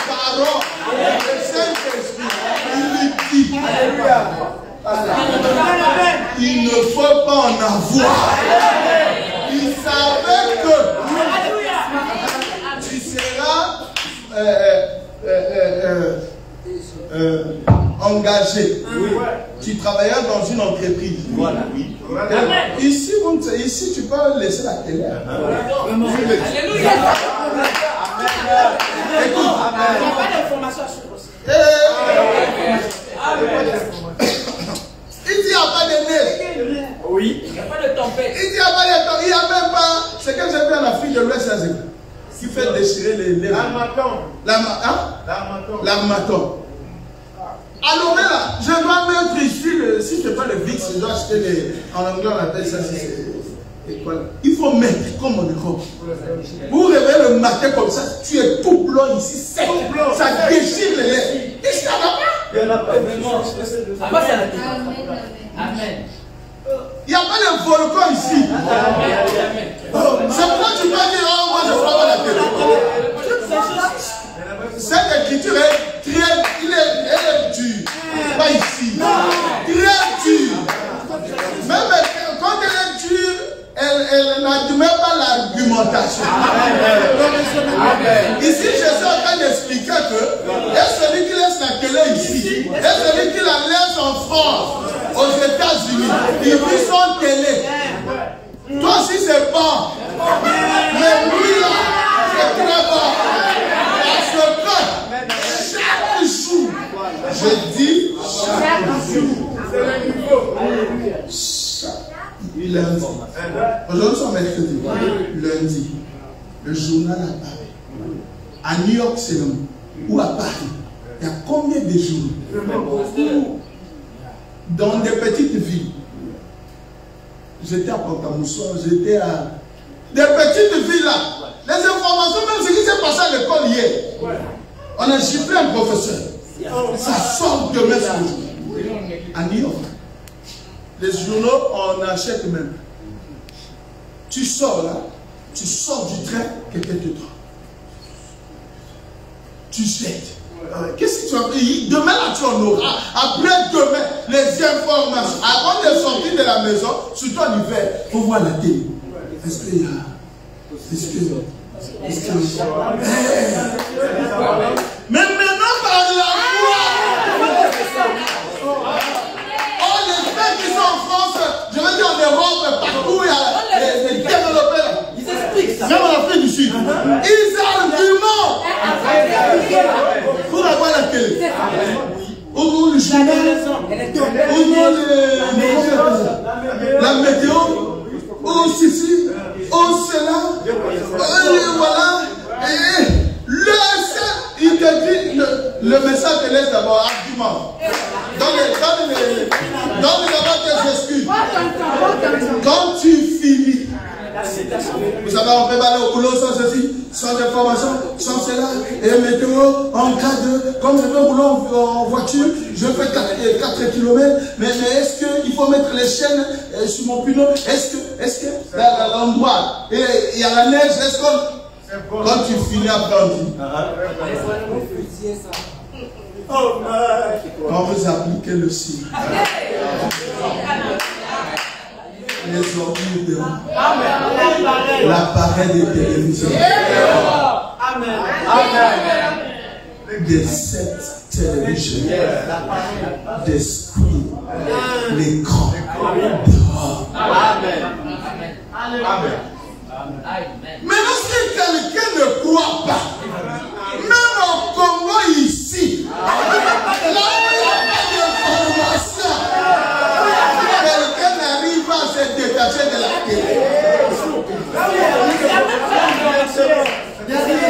S1: parole, le Saint-Esprit, il lui dit, il ne faut pas en avoir. Il savait que tu seras engagé. Tu travailleras dans une entreprise. Voilà. Ici, tu peux laisser la télé.
S3: Alléluia.
S1: Écoute. Il dit il n'y a pas de neige.
S3: Oui. Il n'y a pas de tempête.
S1: Il dit il n'y a pas de tempête. Il n'y a même pas. Ce que j'ai vu en Afrique de l'Ouest, c'est qui fait déchirer les. L'armaton. Alors là, je dois mettre ici, si ce n'est pas le VIX, je dois acheter en anglais on appelle ça, il faut mettre comme on est comme. Vous réveillez le matin comme ça, tu es tout blanc ici, sec, ça déchire les lèvres. Et ça va pas.
S3: Il n'y en a pas vraiment. Amen.
S1: Il n'y a pas de volcan ici. C'est pourquoi tu vas dire, oh, moi je ne vois pas la télé. Cette écriture est très, elle est dure. Pas ici. Très dure. Même quand elle est dure, elle n'admet pas l'argumentation. Ici, je suis en train d'expliquer que et celui qui laisse la télé ici, et celui qui la laisse en France, aux États-Unis, il vit son télé. Toi aussi, c'est bon. Mais lui, là, c'est très bon. Chaque jour, je dis chaque jour, lundi. Aujourd'hui, nous sommes mercredi. Lundi, le journal apparaît. À New York, c'est le mot. Ou à Paris. Il y a combien de jours dans des petites villes? J'étais à Pont-à-Mousson, j'étais à des petites villes là. Les informations, même ce qui s'est passé à l'école hier. On a giflé un professeur. Ça sort demain sur le jour. À New York. Les journaux, on achète même. Tu sors là, tu sors du train, quelqu'un te droit. Tu jettes. Qu'est-ce que tu vas faire? Demain là, tu en auras. Après demain, les informations. Avant de sortir de la maison, surtout en hiver, il faut voir la télé. Est-ce qu'il y a Excuse-moi. Mais maintenant, par la foi, oh, les frères qui sont en France, je veux dire en Europe, partout, il y a les développeurs.
S3: Ils expliquent ça.
S1: Même en Afrique du Sud. Ils argumentent pour avoir la télé. Ou le journal, ou la météo, ou ceci, ou cela, et voilà. Et il te dit, le message te laisse d'abord argument. Donne d'abord tes excuses. Quand tu finis, vous savez, on peut aller au boulot sans ceci, sans information, sans cela, et météo, en cas de, comme je vais au boulot en voiture, je fais 4 km, mais est-ce qu'il faut mettre les chaînes sur mon pneu? Est-ce que l'endroit, et il y a la neige, est-ce que quand tu finis après on dit, quand vous appliquez le signe, les ordures l'appareil de télévision, des 7 télévisions, des screens, l'écran. Maintenant, si quelqu'un ne croit pas, même au Congo ici, là où il n'y a pas d'information, quelqu'un n'arrive pas à se détacher de la télé.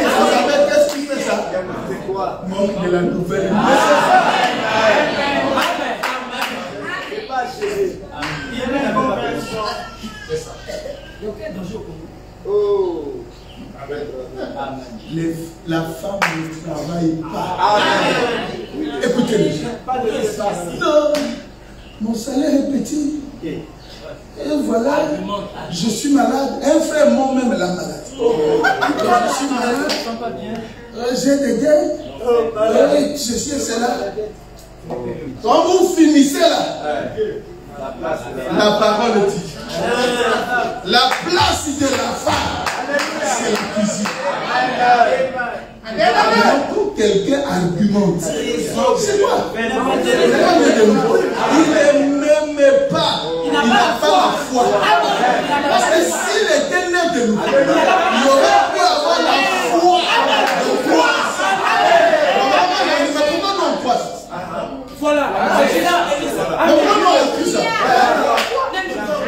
S1: Vous savez qu'est-ce qui fait ça? Manque de la nouvelle. La femme ne travaille pas. Écoutez les gens. Non, mon salaire est petit. Et voilà, je suis malade. Un frère moi-même la maladie. Je suis malade. J'ai des dettes. Ceci et cela. Quand vous finissez là, la parole dit. La place de la femme, c'est la cuisine. Quand quelqu'un argumente, c'est quoi? Il ne m'aime pas. Il n'a pas la foi. Parce que s'il était né de nous, il aurait pu avoir la foi de croire. Mais pourquoi non on croit? Voilà. Pourquoi non on écrit ça?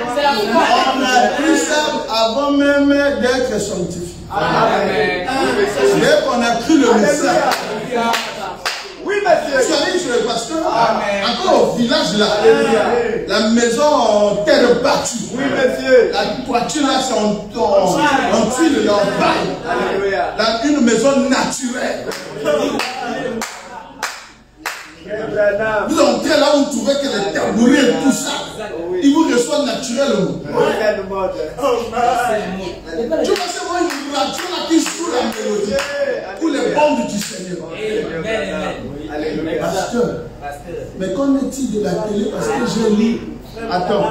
S1: On a pris ça avant même d'être scientifique. Dès qu'on a cru le message. Oui, monsieur. Tu arrives chez le pasteur, encore au village là, la maison en terre battue. Oui, monsieur. La toiture là, c'est en tuile, en paille. Une maison naturelle. Vous entrez là où vous trouvez que les tabourets et tout ça, ils vous reçoivent naturellement. Tu vas savoir une radio là qui joue la mélodie pour les bombes du Seigneur. Pasteur, mais qu'en est-il de la télé? Parce que j'ai lu. Attends,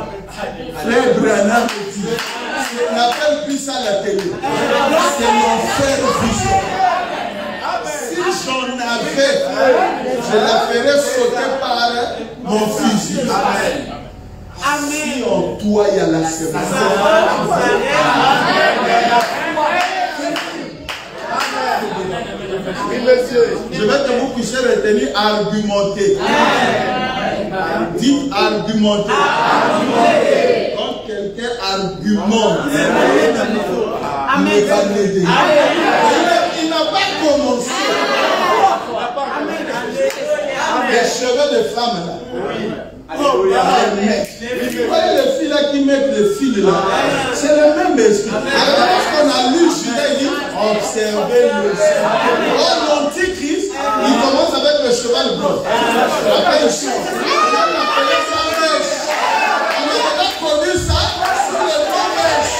S1: frère Branham dit, on n'appelle plus ça la télé. C'est l'enfer visuel. Si j'en avais, je la ferais sauter par mon fusil. Si en toi il y a la séance. Je vais que vous puissiez retenir argumenter. Dites argumenter. Quand quelqu'un argumente, il va l'aider. Il n'a pas commencé. Les cheveux de femmes là. Vous voyez les filles là qui mettent les fils là. C'est le même esprit. Alors lorsqu'on a lu Judas, il dit observez le sang. Or l'antichrist, il commence avec le cheval blanc. Après le cheval. On a déjà connu ça sur le blanc mèche.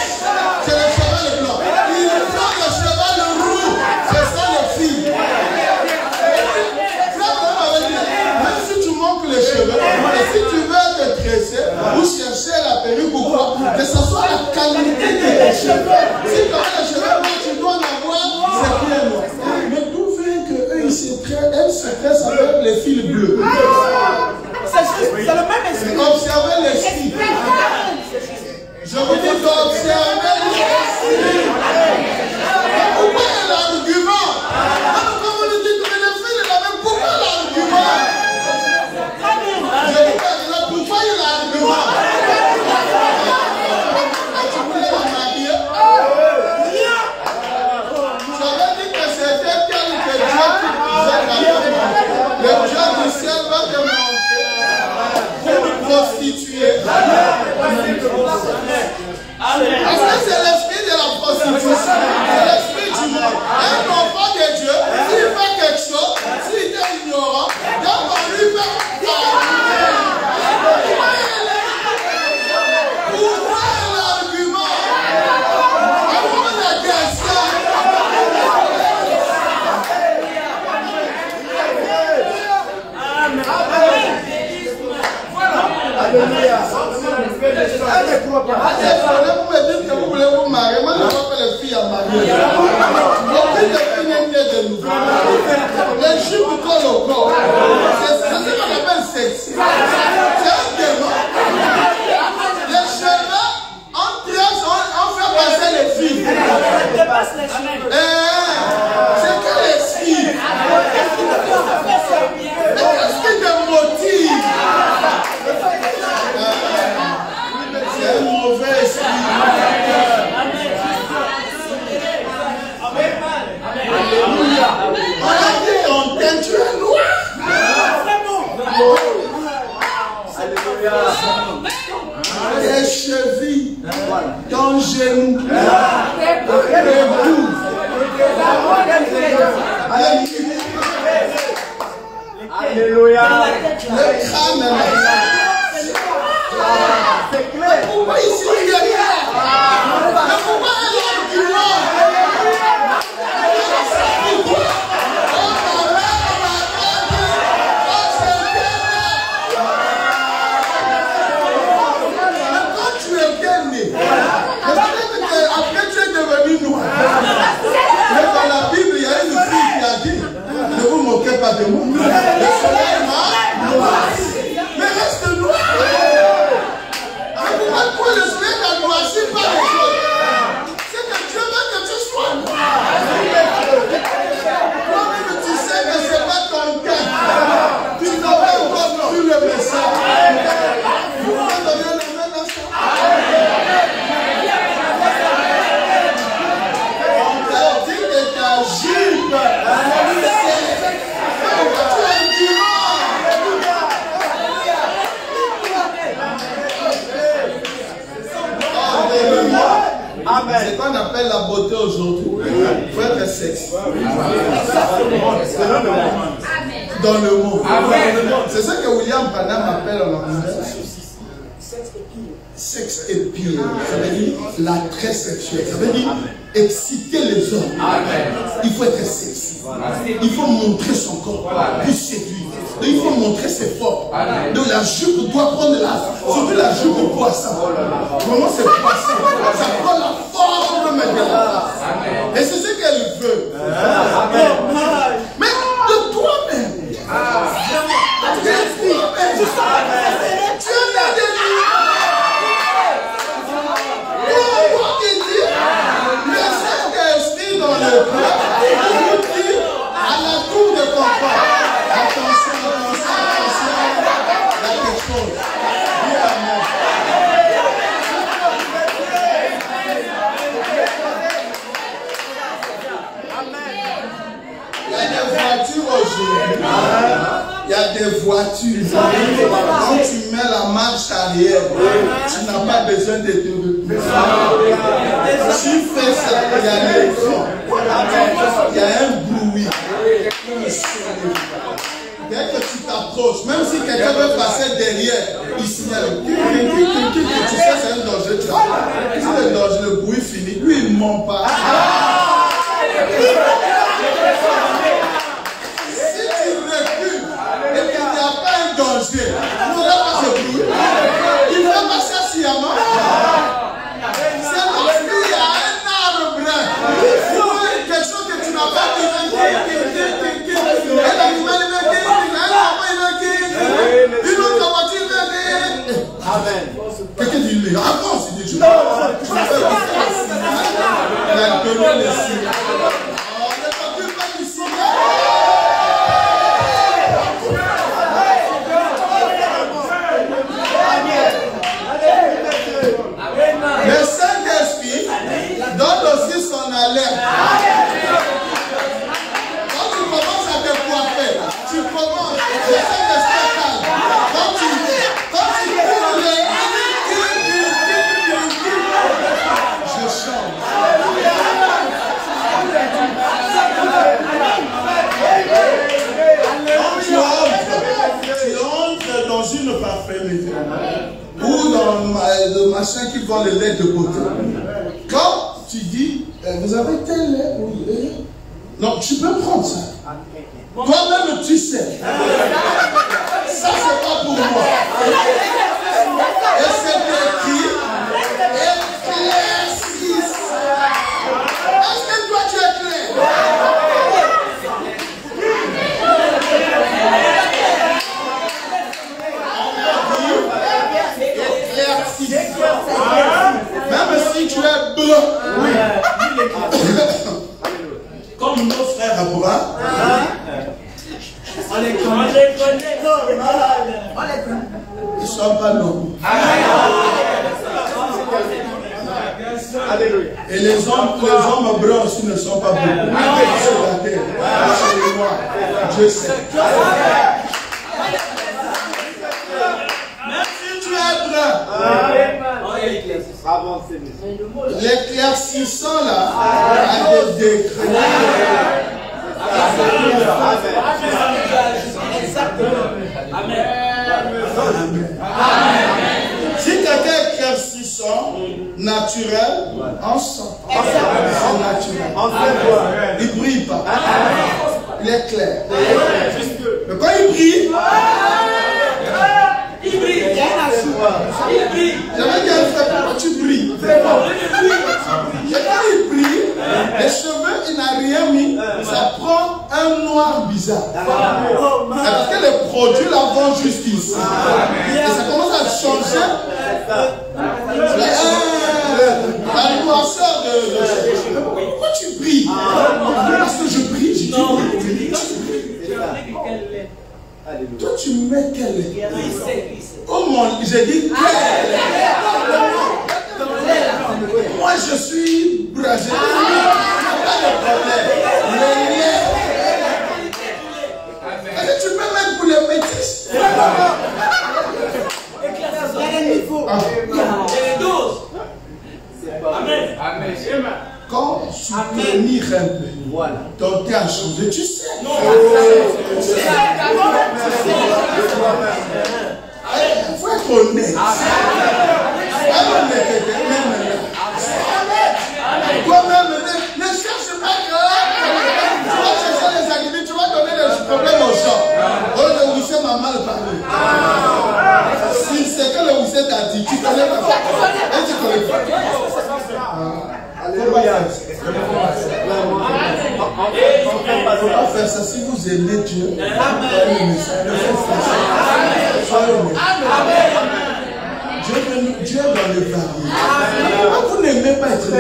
S1: C'est le cheval blanc. Il prend le cheval roux. C'est ça le fil. Même si tu manques les cheveux, et si tu veux te tresser ou chercher la perruque ou quoi, que ce soit la qualité de tes cheveux. Si tu as les cheveux devenu né de nouveau. Les jupes collent au corps. C'est ce qu'on appelle sexe. C'est un démon. Les cheveux, on fait passer les filles. C'est que les filles. Qu'est-ce qui te motive? C'est un mauvais esprit. On a dit ton teint, tu es noir. Tes chevilles, ton genou, le cou.
S4: Alléluia.
S1: Le crâne. C'est clair. Pourquoi ici il y a rien? Mais pourquoi elle est du noir? Quand tu es bien né, après tu es devenu noir. Mais dans la Bible, il y a une fille qui a dit, ne vous moquez pas de moi. Le soleil m'a noir. Mais reste noir. Pourquoi le soleil n'a noirci pas les choses? C'est que Dieu veut que tu sois noir. Toi-même tu sais que ce n'est pas ton cas. Tu n'as pas encore vu le message. Vous pouvez donner le même instant. On t'a dit que ta jupe, pourquoi tu es durant? Amen. C'est ce qu'on appelle la beauté aujourd'hui. Il faut être sexy. Dans le monde. C'est ça que William Branham appelle en anglais. Sex appeal. Ça veut dire l'attrait sexuel. Ça veut dire exciter les hommes. Il faut être sexy. Il faut montrer son corps pour séduire. Il faut montrer ses forces. Donc la jupe doit prendre surtout la jupe de poisson. Vraiment c'est poisson. Ça prend la forme de la. Et c'est ce qu'elle veut. Mais de toi-même. Tu es né de lui. Pourquoi il dit le Saint-Esprit dans le cœur, il dit à la cour de confort. Attention, il y a quelque chose. Dis amen. Il y a des voitures aujourd'hui. Il y a des voitures. Quand tu mets la marche arrière, tu n'as pas besoin de te replier. Tu fais ça, il y a des sons. Il y a un bruit. Dès que tu t'approches, même si quelqu'un veut passer derrière, il signale. Tu sais, c'est un danger. Si le danger, le bruit finit, lui, il ne ment pas. Si tu recules et qu'il n'y a pas un danger, tu n'auras pas ce bruit. Il va passer sciemment. C'est lorsqu'il y a un arbre, quelque chose que tu n'as pas dit. Amen. Quelqu'un dit lui, avance, il dit je il a donné le signe. On ne peut pas du signe. Le Saint-Esprit donne aussi son alerte. Quand tu commences à te coiffer, tu commences, le Saint-Esprit calme. Quand tu je chante. Tu entres dans une parfumerie ou dans le machin qui vend le lait de beauté. Quand tu dis, vous avez tel lait? Oui. Non, tu peux prendre ça. Toi-même, tu sais. Ça, c'est pas pour moi. Et c'est écrit, éclaircisse. Est-ce que toi, tu es clair? nos frères bruns.
S3: On les connaît.
S1: Ils ne sont pas nobles.
S4: Alléluia.
S1: Et les hommes bruns aussi ne sont pas beaucoup. Sur la terre, sur les noirs. Dieu sait. Même si tu es brun, l'éclaircissant là a des décrets.
S3: Amen.
S1: Si quelqu'un est éclaircissant, naturel, on sent. C'est naturel. Il ne brille pas. Il est clair. Mais quand il brille,
S3: Il brille.
S1: j'avais dit à un frère, pourquoi tu brilles? Et quand il brille, les cheveux, il n'a rien mis, ça prend un noir bizarre. Parce que les produits la vendent juste ici. Et ça commence à changer. La noirceur de cheveux. Pourquoi tu brilles? Parce que je brille, j'ai dit. Toi, tu mets quel lait? Oh mon, j'ai dit quel? Moi, je suis brasé. Pas de problème. Le lait. Est-ce que tu peux mettre pour les métis?
S3: Amen.
S1: Quand tu tenir un peu, ton thé a changé, tu sais. Il faut être honnête. Toi-même, ne cherche pas que tu vas chercher les activités, tu vas donner des problèmes aux gens. Oh, le Wissem m'a mal parlé. Si c'est que le Wissem t'a dit, tu connais pas. Et tu connais pas. Alléluia. Il faut pas faire ça. Si vous aimez Dieu, soyez honnête. Dieu est dans le varié. Vous n'aimez pas être mort.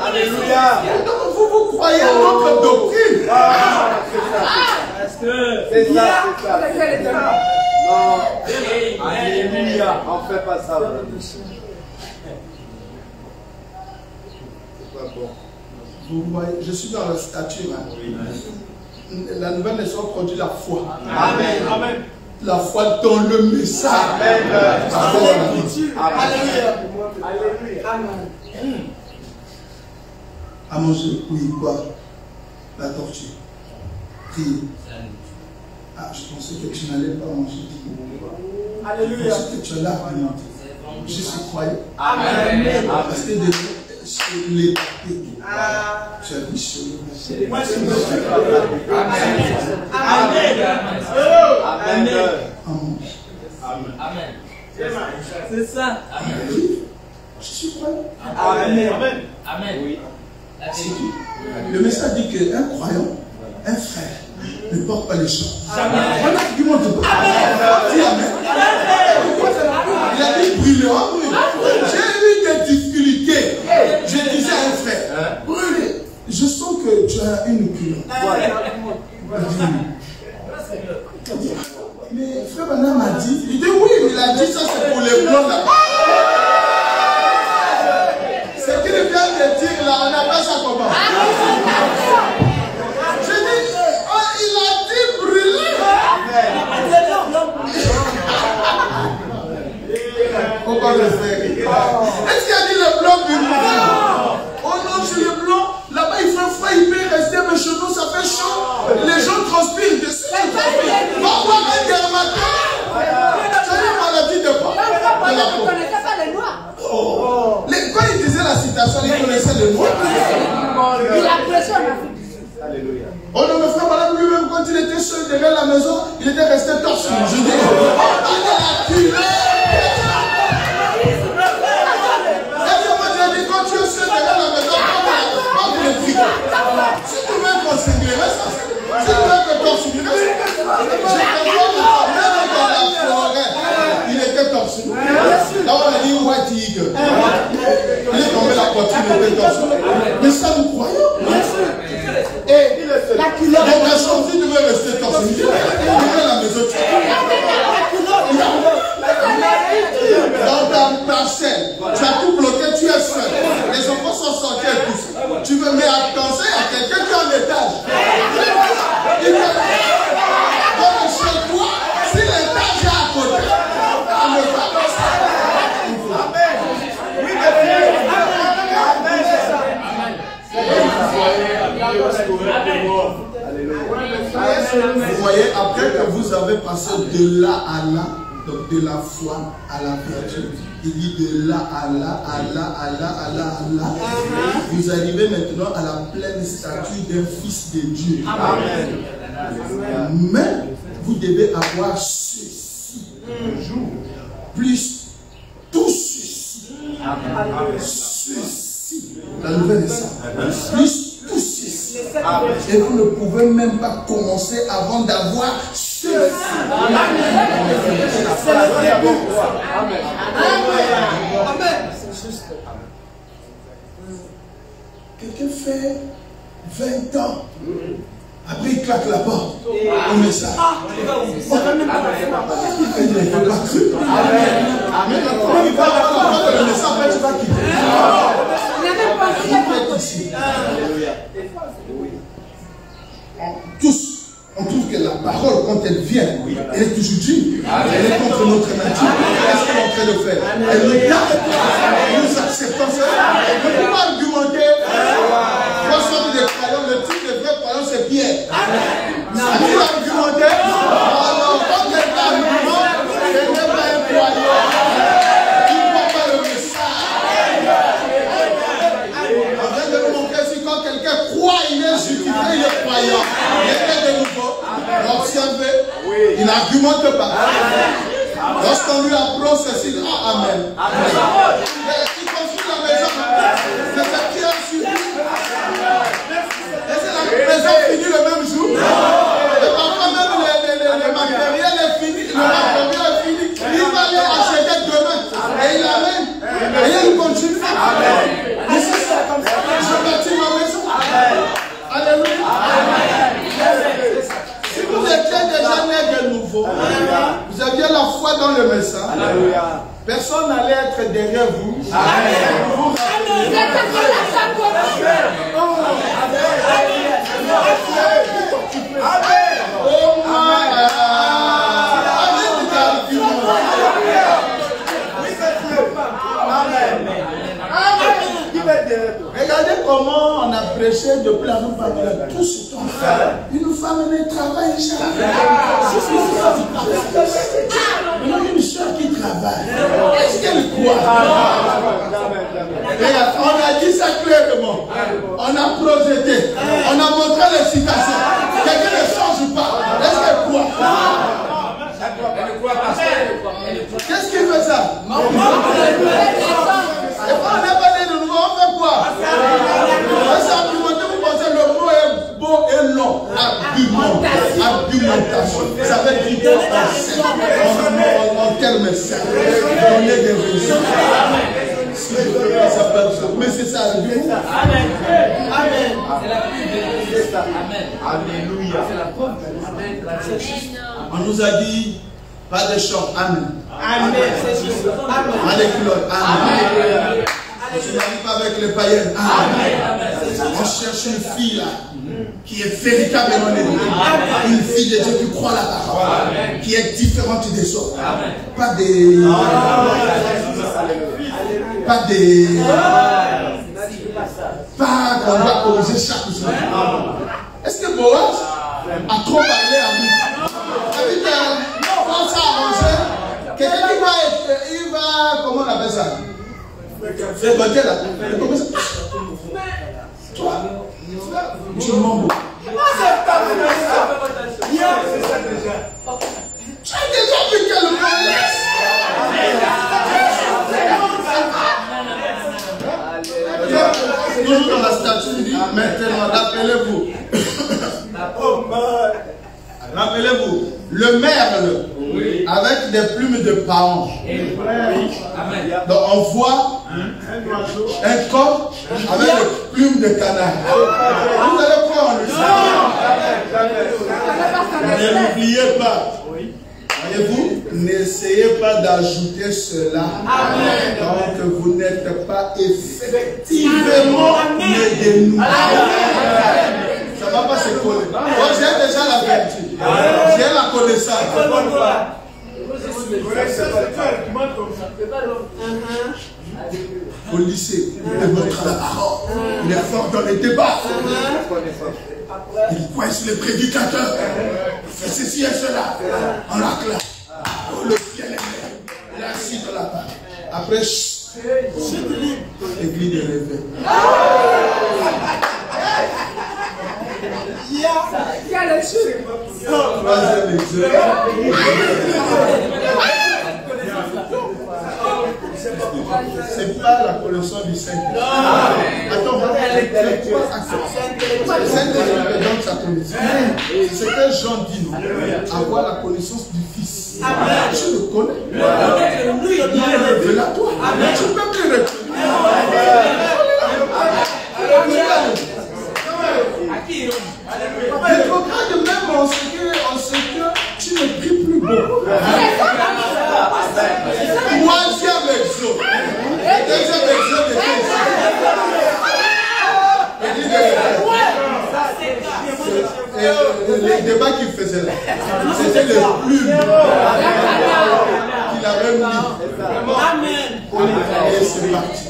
S4: Alléluia.
S1: Donc vous croyez à notre doctrine.
S4: C'est ça. Non. Alléluia. On ne fait pas ça. C'est pas bon.
S1: Vous voyez, je suis dans la statue. La nouvelle naissance produit la foi.
S4: Amen.
S1: La foi dans le message.
S4: Alléluia.
S1: À manger, oui, quoi? La tortue. Prier. Ah, je pensais que tu n'allais pas manger. Alléluia. Je pensais que tu allais argumenter. Je suis croyant.
S3: Amen.
S1: Parce que sur les papiers, tu as vu sur le
S3: Amen. C'est ça.
S1: Je suis croyant.
S3: Amen. Oui.
S1: Le message dit qu'un croyant, un frère, ne porte pas les choses. On n'argumente pas. Dis Amen. Il a dit brûler. J'ai eu des difficultés. Je disais à un frère, brûler. Je sens que tu as une culotte. Mais frère Banam m'a dit, il dit oui, il a dit ça c'est pour les blancs là. Ce qu'il vient de dire là, on appelle ça comment? Je dis, oh, il a dit brûler. Pourquoi le faire? Est-ce qu'il a dit le blanc brûler? Oh non, chez les blancs, là-bas il fait froid, il peut rester, mais chez nous ça fait chaud. Les gens transpirent dessus. Va voir un dermatologue. C'est une maladie de quoi? De la peau. Oh. Quand il disait la citation, il connaissait le noir.
S5: Il a pressé en Afrique.
S4: Alléluia.
S1: Oh non, mais frère Balak lui-même, quand il était seul derrière la maison, il était resté torse. Je dis, il a tué. Quand tu es seul derrière la maison, pas pour le frigo. Si tu veux qu'on s'église, si tu veux que torse, je te vois même dans la forêt, il était torse. Là, on a dit White Eagle. Il est tombé là. opportunité comme ça. Mais ça, nous croyons. Et donc, la chose, tu devais rester comme ça. Tu devais à la maison. Dans ta parcelle, tu as tout bloqué, tu es seul. Les enfants sont sortis et tous. Tu veux mais attention, il y a quelqu'un qui est en étage. Donc chez toi, si l'étage est à côté, on ne va pas. Vous voyez, après que vous avez passé de là à là, donc de la foi à la vertu, il dit de là à là, à là, à là, à là, à là, vous arrivez maintenant à la pleine statue d'un fils de Dieu. Amen. Mais vous devez avoir ceci, plus tout ceci. Ceci, la nouvelle est ça. Plus tout ceci. Et vous ne pouvez même pas commencer avant d'avoir ceci. C'est le début. Amen. Amen. Quelqu'un fait 20 ans. Après, il claque la porte. On met ça. Il ne peut pas cru. Amen. Quand il va avoir le message, après, tu vas quitter. Il peut être ici. Tous, on trouve que la parole, quand elle vient, elle est toujours dure. Elle est contre notre nature. Qu'est-ce qu'elle est en train de faire? Elle nous garde. Nous acceptons ça. On ne peut pas argumenter. Trois sortes de croyants. Le type de vrai croyant, c'est Pierre. On peut argumenter. Alors, quand quelqu'un argumente, ce n'est pas un croyant. Il ne voit pas le message. On vient de nous montrer si quand quelqu'un croit, il est justifié, il est croyant. Il est de nouveau. Observez, il n'argumente pas. Lorsqu'on lui apprend ceci, il dit Amen. Il construit la maison. C'est ce qui a suivi. Est-ce que la maison finit le même jour? Et parfois même le matériel est fini, le matériel est fini. Il va aller acheter demain. Et il amène. Et il continue. Mais c'est ça comme ça. Je bâtis ma maison. Alléluia. Si vous étiez déjà né de nouveau, vous aviez la foi dans le message, personne n'allait être derrière vous. Vous regardez comment on a prêché depuis la famille. Tout ce temps. Une femme ne travaille jamais. Maintenant, une soeur qui travaille. Est-ce qu'elle croit? Regarde, on a dit ça clairement. On a projeté. On a montré les citations. Quelqu'un ne change pas. Est-ce qu'elle croit? Elle ne croit pas. Qu'est-ce qui fait ça? Et quand on n'est pas né de nouveau, on fait quoi? Vous pensez le mot est beau et long. Argumentation. Ça veut dire en termes simples. Donner des raisons. Si je veux pas, ça peut être. Mais c'est ça. Amen. Amen. C'est la Bible. Amen. Alléluia. C'est la preuve. Amen. On nous a dit pas de chant. Amen. Amen. C'est juste. Amen. Amen. On ne se marie pas avec les païens. Amen. On cherche une fille là qui est véritablement aimée. Une fille de Dieu qui croit la parole. Qui est différente des autres. Pas des. Pas des. Pas qu'on va corriger chaque jour. Est-ce que Boaz a trop parlé à lui? C'est-à-dire que quand ça a avancé, quelqu'un qui va être. Il va. Comment on appelle ça? Fréquenter là. Toi, tu mens beaucoup. Tu as déjà vu quel mariage? Toujours dans la statue, il dit maintenant, rappelez-vous. Rappelez-vous, le merle avec des plumes de paon. Donc on voit un corps avec des plumes de canard. Vous allez croire en le Seigneur. Ne l'oubliez pas. Voyez-vous, n'essayez pas d'ajouter cela. Donc vous n'êtes pas effectivement né de nous. Ça ne va pas se coller. Moi j'ai déjà la vertu. J'ai la connaissance. Au lycée, il montre la parole. Il est fort dans les débats. Il coince les prédicateurs. Il fait ceci et cela. On la classe. Oh, le ciel est net. Merci de la part. Après, l'église de réveil. Il y a le jeu. Troisième exemple. C'est pas la connaissance du Saint-Esprit. Attends, Saint-Esprit donne sa connaissance. C'est ce que Jean dit, non? Avoir la connaissance du Fils. Tu le connais. Il est révélatoire. Tu peux plus le rétrograde même en ce que tu ne pries plus beaucoup. Troisième exode. Deuxième exode de les débats qu'il faisait là, c'était le plus qu'il avait mis. Amen. Et c'est parti.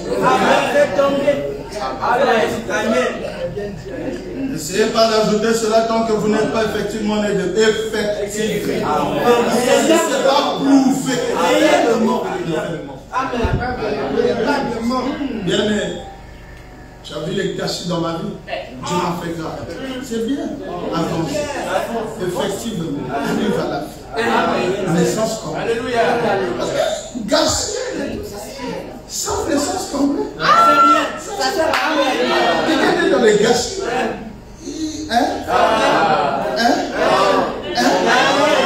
S1: N'essayez pas d'ajouter cela tant que vous n'êtes pas effectivement né de effectivement. C'est pas prouvé. Bien aimé, tu as vu les gâchis dans ma vie? Dieu m'a fait grave. C'est bien. Avancer. Effectivement. Arrive à la fin. Naissance complète. Alléluia. Gâchis. Sans naissance complète. C'est bien. Ça sert à rien. Quelqu'un est dans les gâchis. Hein?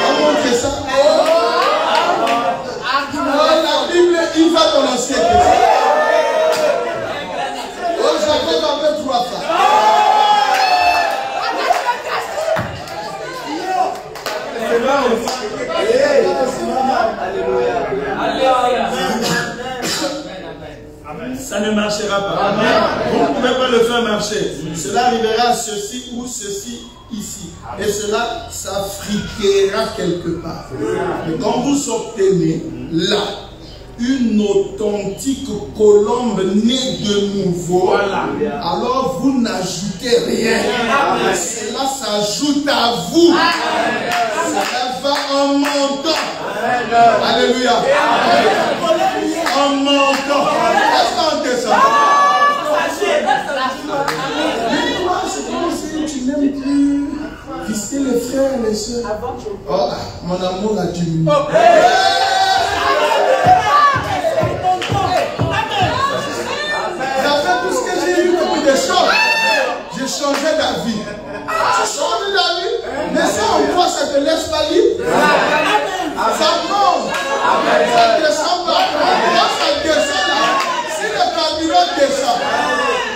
S1: On montre ça. La Bible, il va dans l'ancien Testament. Jacob avait 3 femmes. Ça ne marchera pas. Vous ne pouvez pas le faire marcher. Cela arrivera à ceci ou ceci ici. Et cela s'affriquera quelque part. Mais quand vous obtenez là une authentique colombe née de nouveau, alors vous n'ajoutez rien. Cela s'ajoute à vous. Cela va en montant. Alléluia. En montant. Est-ce qu'on descend? Mais toi, c'est comme si tu n'aimes plus visiter les frères et les soeurs. Oh, mon amour a diminué. J'ai changé d'avis. Tu changes d'avis, mais ça en quoi ça te laisse pas libre? Ça monte. Ça descend pas. Quand ça descend là, si le carburant descend,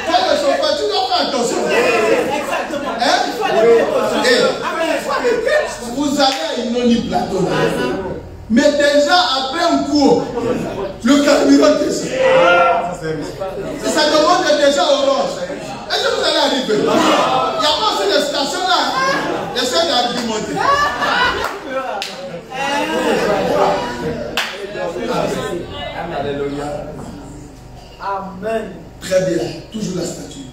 S1: quand le chauffeur, tu dois faire attention. Hein? Vous allez à Inoni Plateau là. Mais déjà après un coup, le carburant descend. Ça demande déjà orange. Est-ce que vous allez arriver? Il y a pas aussi des stations là. Essayez d'argumenter. Amen. Très bien. Toujours la statue.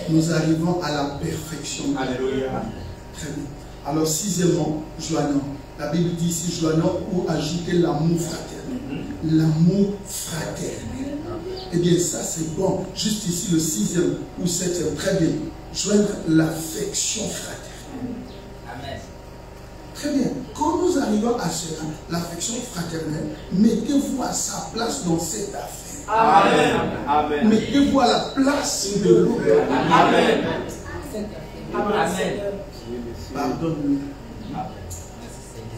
S1: Nous arrivons à la perfection. Alléluia. Très bien. Alors, sixièmement, joignons. La Bible dit ici joignons ou ajouter l'amour fraternel. L'amour fraternel. Eh bien, ça c'est bon. Juste ici, le sixième ou septième, très bien. Joindre l'affection fraternelle. Amen. Très bien. Quand nous arrivons à cela, l'affection fraternelle, mettez-vous à sa place dans cette affaire. Amen. Amen. Mettez-vous à la place de l'autre. Amen. Amen. Pardonne-nous.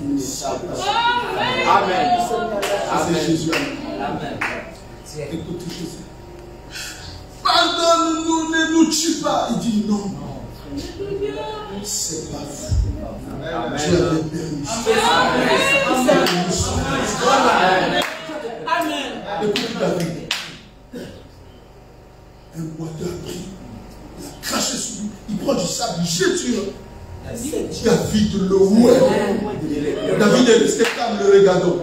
S1: il ne sera pas.
S4: Amen.
S1: C'est Jésus.
S3: Amen.
S1: Écoute Jésus. Pardonne-nous, ne nous tue pas. Il dit non. C'est pas vous. Dieu avait permis.
S5: Amen.
S1: Écoute David. Un boiteur pris. Il a craché sur lui. Il prend du sable, il jette sur lui. David le ouait. David est resté calme, le regardant.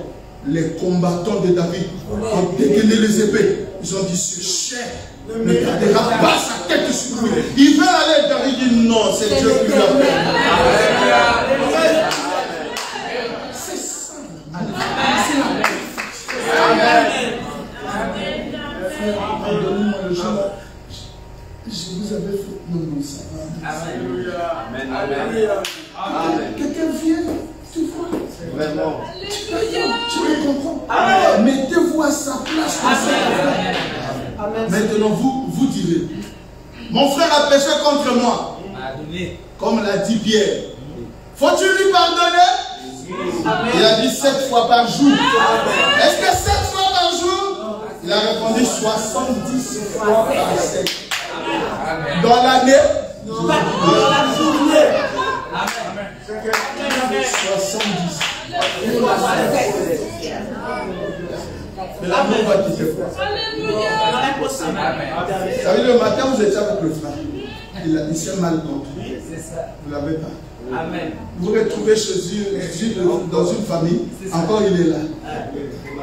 S1: Les combattants de David ont dégainé les épées. Ils ont dit, ce chien ne gardera pas sa tête sur lui. Il veut aller, David dit non, c'est Dieu qui l'a fait. C'est ça. Pardonnez-moi le jour. Je vous avais fait. Non, non, ça va.
S4: Amen.
S1: Quelqu'un vient, tu vois.
S4: Vraiment.
S1: Tu me comprends. Mettez-vous à sa place. Maintenant, vous direz, mon frère a péché contre moi. Comme l'a dit Pierre. Faut-tu lui pardonner? Il a dit 7 fois par jour. Est-ce que 7 fois par jour? Il a répondu 70 fois par 7. Dans l'année? Dans la journée. 70. Mais l'amour va quitter quoi? Vous savez, le matin, vous étiez avec le frère. Il s'est mal conduit. Vous ne l'avez pas.
S3: Amen.
S1: Vous retrouvez Jésus dans une famille, encore il est là.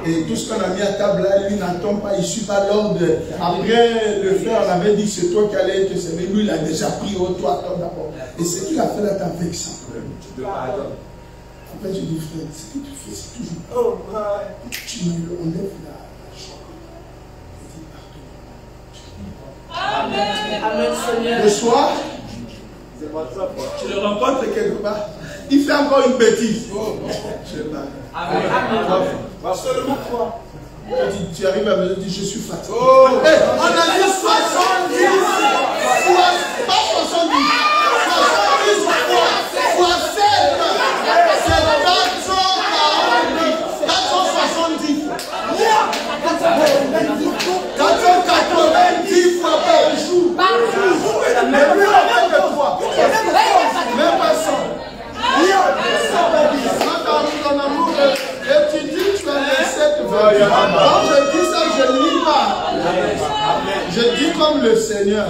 S1: Et tout ce qu'on a mis à table là, lui n'attend pas, il ne suit pas l'ordre. Après, le frère, on avait dit c'est toi qui allais te servir. Lui, il a déjà pris au toi, attends d'abord. Et ce qu'il a fait là, t'as vexé. Après, je dis frère, ce que tu fais, c'est toujours. Tu me enlèves la joie. Je dis pardon.
S5: Amen, Seigneur.
S1: Le soir, tu le rencontres quelque part, il fait encore une bêtise. Je sais pas.
S3: Amen.
S1: Seulement quoi? Tu arrives à me dire, je suis fatigué. On a dit 70 fois, pas 70, 70 fois 7, c'est 470. 490 fois par jour. Mais plus avec que toi. Même pas ça. Quand ton amour, et tu dis tu as les 7 vertus. Quand je dis ça, je ne lis pas. Je dis comme le Seigneur.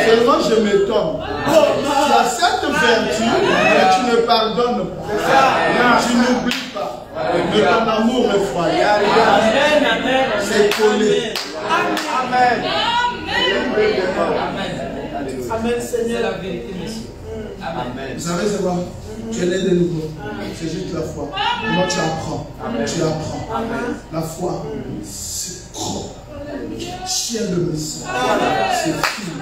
S1: Seulement je m'étonne. Tu as cette vertu, mais tu ne pardonnes pas. Tu n'oublies pas. Mais ton amour est froid. C'est collé.
S4: Amen.
S5: Amen, Seigneur.
S3: C'est la vérité, monsieur. Amen.
S1: Vous savez c'est quoi? Tu es né de nouveau. C'est juste la foi. Maintenant tu apprends. Tu apprends. La foi, c'est gros. Chien de message. C'est fini.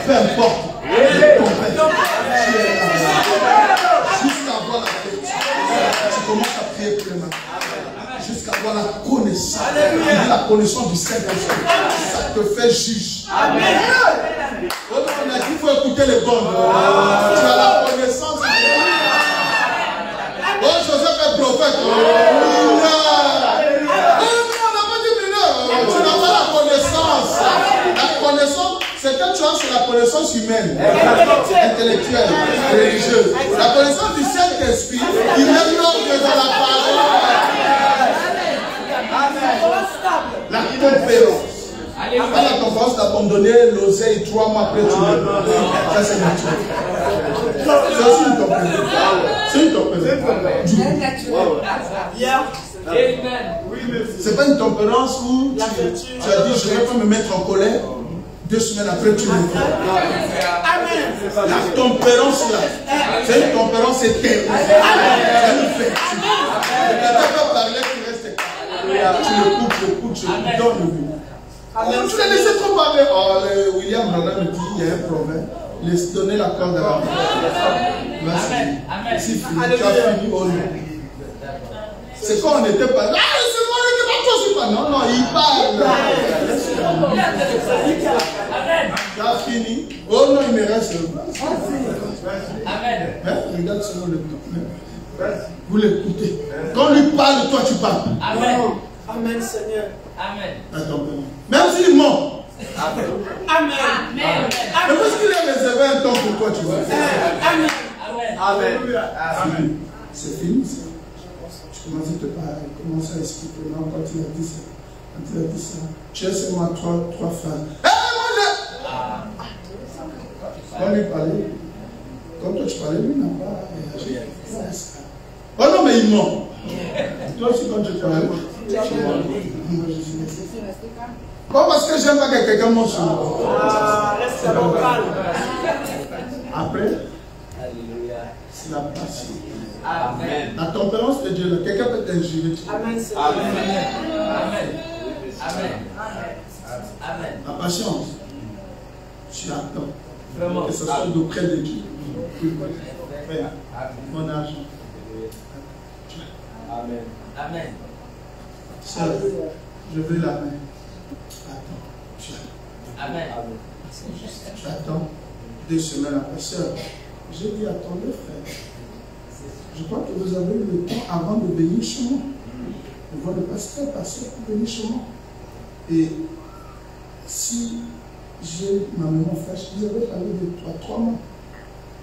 S1: Peu importe. Tu es là. Jusqu'à avoir la paix. Tu commences à prier pour les mains. Jusqu'à avoir la connaissance. La connaissance du Saint-Esprit. Ça te fait juge. Amen. On a dit qu'il faut écouter les bonnes. Tu as la connaissance. Oh, Joseph est prophète. On n'a pas dit mineur. Tu n'as pas la connaissance. La connaissance, c'est quand tu as sur la connaissance humaine, intellectuelle, religieuse. La connaissance du Saint-Esprit, il met l'ordre dans la parole. La conférence. À la conférence d'abandonner l'oseille 3 mois après tu meurs. Ça c'est naturel. C'est aussi une tempérance. C'est une tempérance. C'est pas une tempérance où tu as dit je vais pas me mettre en colère. 2 semaines après tu me prends. La tempérance là, c'est une tempérance éternelle. C'est une vertu. Tu ne peux pas parler, tu restes calme. Tu le coupes, je lui donne le but. Tu l'as laissé trop parler. Oh, William Branham me dit il y a un proverbe. Laisse donner la corde à la main. C'est fini. Tu as fini au nom. C'est quand on n'était pas là. Ah, c'est moi qui n'était pas. Non, non, il parle. Tu as fini. Oh non, il me reste. Amen. Regarde sur le temps. Vous l'écoutez. Quand on lui parle, toi tu parles.
S3: Amen.
S5: Amen, Seigneur.
S3: Amen.
S1: Attends, même s'il ment.
S5: Amen.
S3: Amen.
S1: Mais parce qu'il a réservé un temps pour toi, tu vois.
S5: Amen.
S3: Amen.
S4: Amen.
S1: C'est fini ça. Tu commences à te parler, commence à expliquer. Non, quand il a dit ça, quand il a dit ça, tu as seulement trois phrases. Hé, moi je... On lui parlait. Comme toi tu parlais, lui n'a pas réagi. Oh non, mais il ment. Toi aussi, quand tu parlais, moi je suis resté. Pas parce que j'aime pas que quelqu'un ment sur moi.
S5: Reste d'abord calme.
S1: Après, c'est la patience.
S3: Amen.
S1: La tempérance de Dieu, là, quelqu'un peut t'injurer.
S5: Amen, Seigneur.
S3: Amen. Amen. Amen.
S1: La patience, tu attends.
S3: Vraiment.
S1: Que ce soit d'auprès de qui? Père, mon argent.
S4: Amen.
S3: Amen.
S1: Sœur, je veux la main. Attends, tu attends.
S3: Amen.
S1: Tu attends 2 semaines après. Sœur, j'ai dit attendez, frère. Je crois que vous avez eu le temps avant de venir chez moi. De voir le pasteur passer pour venir chez moi. Et si j'ai ma maman fraîche, vous avez parlé de 3 mois.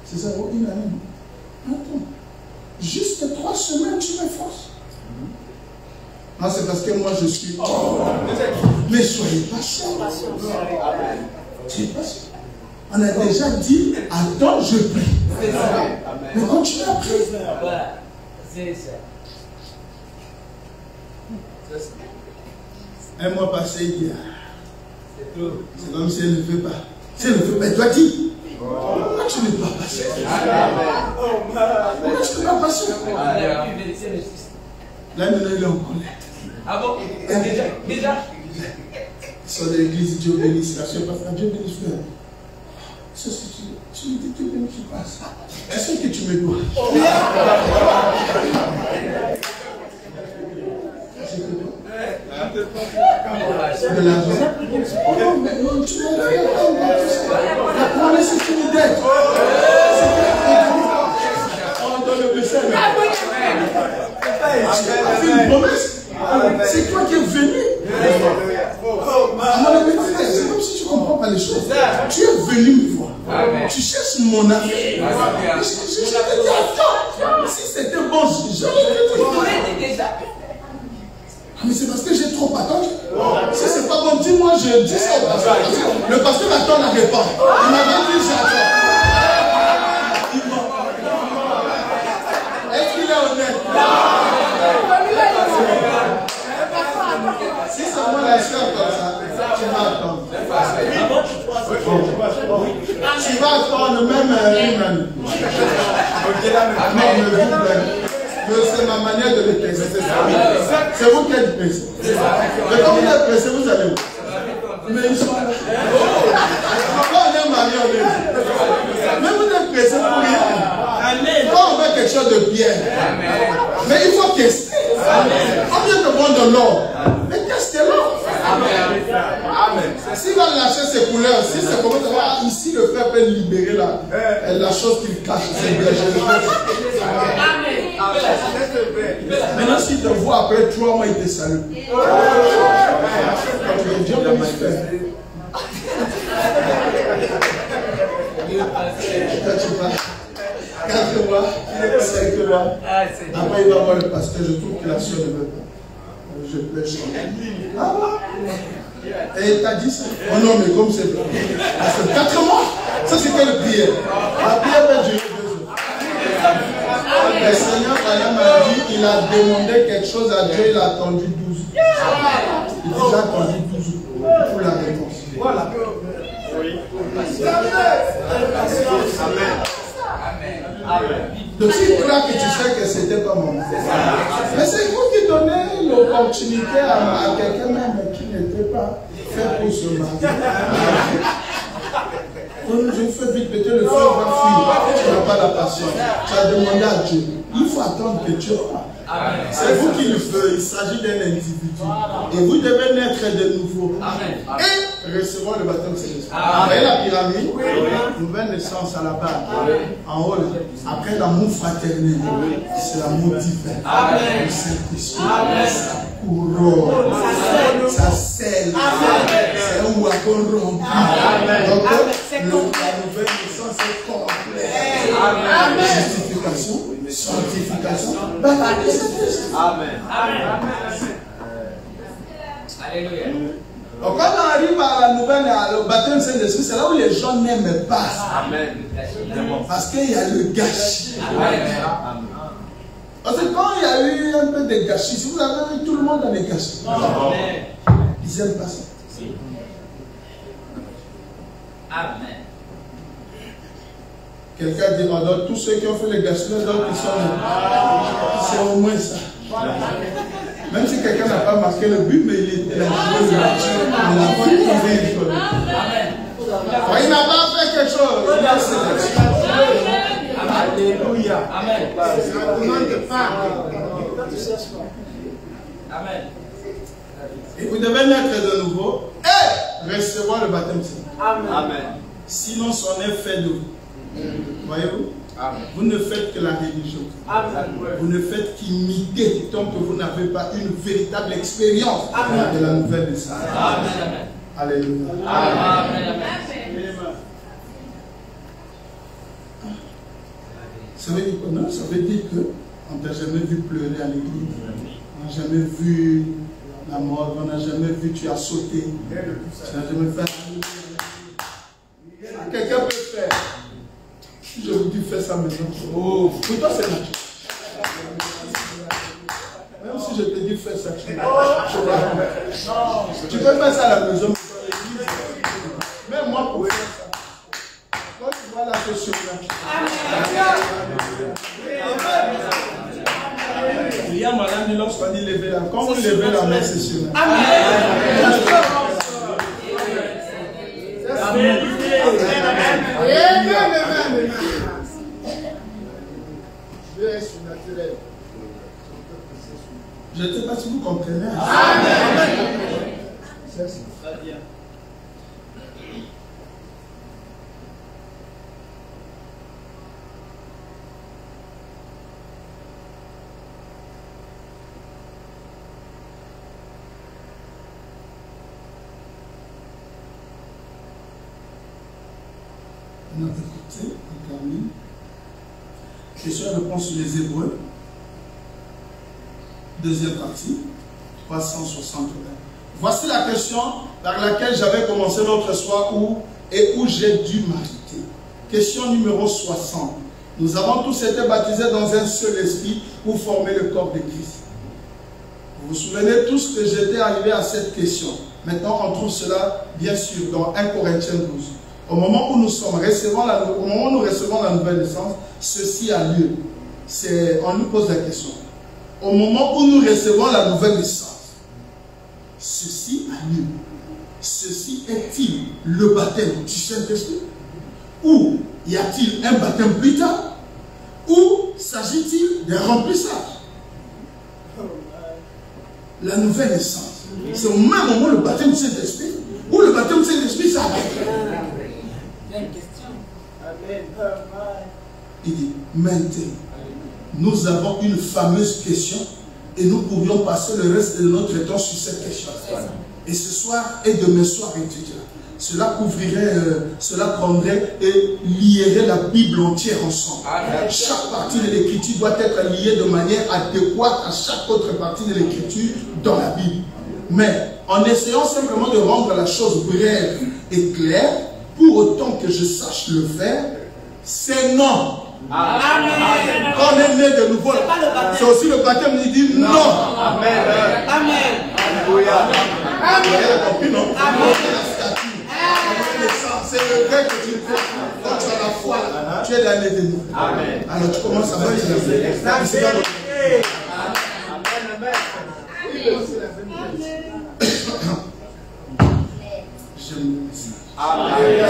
S1: C'est ça, une année. Attends. Juste 3 semaines, tu me forces. Non, c'est parce que moi je suis. Oh, mais soyez patient. Soyez patient. On a déjà dit, attends, je prie. Mais quand tu as pris.
S3: Voilà. C'est ça.
S1: Un mois passé, il dit,
S3: C'est trop.
S1: c'est comme si elle ne veut pas. Si elle ne veut pas, elle doit dire. Pourquoi tu n'es pas patient? Pourquoi tu n'es pas patient? Là, maintenant, il est en colère.
S3: Ah bon? Déjà?
S1: Ils sont de l'église, Dieu bénisse. La soeur pas frère, Dieu bénisse, frère. Tu me dis, Dieu bénisse, tu passes. Tu sais que tu me dois. De l'argent. Oh non, mais non, tu m'as dit, la promesse c'est une dette. On donne le blessé. Tu as fait une promesse. C'est toi qui es venu. C'est comme si tu ne comprends pas les choses. Tu es venu me voir. Tu cherches mon affaire. Je te dis, attends. Si c'était bon, j'aurais dit déjà. Mais c'est parce que j'ai trop attendu. Si c'est pas bon, dis-moi, je dis ça au pasteur. Le pasteur attend la réponse. Il m'avait dit, j'attends. Est-ce qu'il est honnête? Si c'est moi la soeur comme ça, tu vas attendre. Tu vas attendre même une année. C'est ma manière de le tester. C'est vous qui êtes pressé. Mais quand vous êtes pressé, vous allez où? Mais ils sont là. Quand on est marié, on est où? Mais vous êtes pressé pour rien. Quand on veut quelque chose de bien. Mais il faut tester. On vient de vendre de l'or. Mais testez-le. Amen. S'il va lâcher ses couleurs, si c'est comme ça, ici le frère peut libérer la chose qu'il cache. C'est bien. Maintenant, s'il te voit après 3 mois, il te salue. Dieu bénisse frère. Tu vas 4 mois, 5 mois. Après, il va voir le pasteur. Je trouve que la soeur ne veut pas. Je peux changer. Ah bon? Et t'as dit ça? Oh non, mais comme c'est vrai. Parce que 4 mois, ça c'était le prière. La prière peut durer 2 jours. Le Seigneur m'a dit, il a demandé quelque chose à Dieu, il a attendu 12 jours. Il a déjà attendu 12 jours pour la réponse. Voilà. Donc si tu crois que tu sais que ce n'était pas mon nom. Mais c'est vous qui donnez l'opportunité à quelqu'un même qui n'était pas fait pour se marier. Je fais vite, peut-être le feu va fuir. Tu n'as pas la patience. Tu as demandé à Dieu. Il faut attendre que Dieu aura.
S3: Amen.
S1: C'est vous qui le faites. Il s'agit d'un individu. Et vous devez naître de nouveau.
S3: Amen.
S1: Et recevoir le baptême Saint-Esprit.
S3: Amen.
S1: Vous voyez la pyramide? Nouvelle naissance à la base. En haut, après l'amour fraternel, c'est l'amour divin.
S3: Amen.
S1: Le Saint-Esprit.
S3: Amen.
S1: Ça couronne. Ça scelle. C'est un wagon rompu. Donc, la nouvelle naissance est complète.
S3: Amen.
S1: Justification, sanctification, baptême du Saint-Esprit.
S4: Amen.
S3: Alléluia.
S1: Donc, quand on arrive à la nouvelle, au baptême Saint-Esprit, c'est là où les gens n'aiment pas.
S4: Amen.
S1: Parce qu'il y a le gâchis.
S3: Amen.
S1: Parce que quand il y a eu un peu de gâchis, si vous avez vu tout le monde dans les gâchis, ils n'aiment pas ça.
S3: Amen.
S1: Quelqu'un dit, alors tous ceux qui ont fait les gâchis, là, donc ils sont là. C'est au moins ça. Même si quelqu'un n'a pas marqué le but, mais il a joué le match. Il a pas trouvé une chose.
S3: Amen.
S1: Il n'a pas fait quelque chose. Il a fait.
S4: Alléluia.
S3: Amen. Amen.
S1: Et vous devez naître de nouveau et recevoir le baptême Saint.
S4: Amen.
S1: Sinon, c'en est fait de vous. Voyez-vous? Vous ne faites que la religion. Vous ne faites qu'imiter tant que vous n'avez pas une véritable expérience de la nouvelle naissance.
S3: Amen.
S1: Alléluia.
S3: Amen.
S1: Ça veut dire quoi? Non, ça veut dire qu'on ne t'a jamais vu pleurer à l'église. On n'a jamais vu la mort. On n'a jamais vu tu as sauté. Tu n'as jamais fait. Quelqu'un peut faire. Si je vous dis fais ça maintenant. Oh, pour toi c'est naturel. Même si je te dis fais ça, tu peux faire ça à la maison. Même moi pour faire ça. Quand tu vois la question là. Il y a madame lorsqu'on dit lever la main. Quand vous levez la main, c'est sûr. Je ne sais pas si vous comprenez. On a écouté, on termine. Question-réponse sur les Hébreux. Deuxième partie, 361. Voici la question par laquelle j'avais commencé l'autre soir où j'ai dû m'arrêter. Question numéro 60. Nous avons tous été baptisés dans un seul esprit pour former le corps de Christ. Vous vous souvenez tous que j'étais arrivé à cette question. Maintenant, on trouve cela, bien sûr, dans 1 Corinthiens 12. Au moment où nous recevons la nouvelle naissance, ceci a lieu. On nous pose la question. Au moment où nous recevons la nouvelle naissance, ceci a lieu. Ceci est-il le baptême du Saint-Esprit? Ou y a-t-il un baptême plus tard? Ou s'agit-il d'un remplissage? La nouvelle naissance, c'est au même moment le baptême du Saint-Esprit? Ou le baptême du Saint-Esprit s'arrête? Il dit, maintenant, nous avons une fameuse question et nous pourrions passer le reste de notre temps sur cette question. Et ce soir et demain soir, étudiants, cela couvrirait, cela prendrait et lierait la Bible entière ensemble. Chaque partie de l'écriture doit être liée de manière adéquate à chaque autre partie de l'écriture dans la Bible. Mais en essayant simplement de rendre la chose brève et claire, pour autant que je sache le faire, c'est non.
S5: Amen.
S1: Quand on est né de nouveau, c'est aussi le baptême qui dit non.
S4: Amen.
S5: Amen.
S4: Alléluia.
S1: Vous avez compris, non? C'est le vrai que tu fais. Quand tu as la foi, tu es dans les démons.
S4: Amen.
S1: Alors tu commences à voir les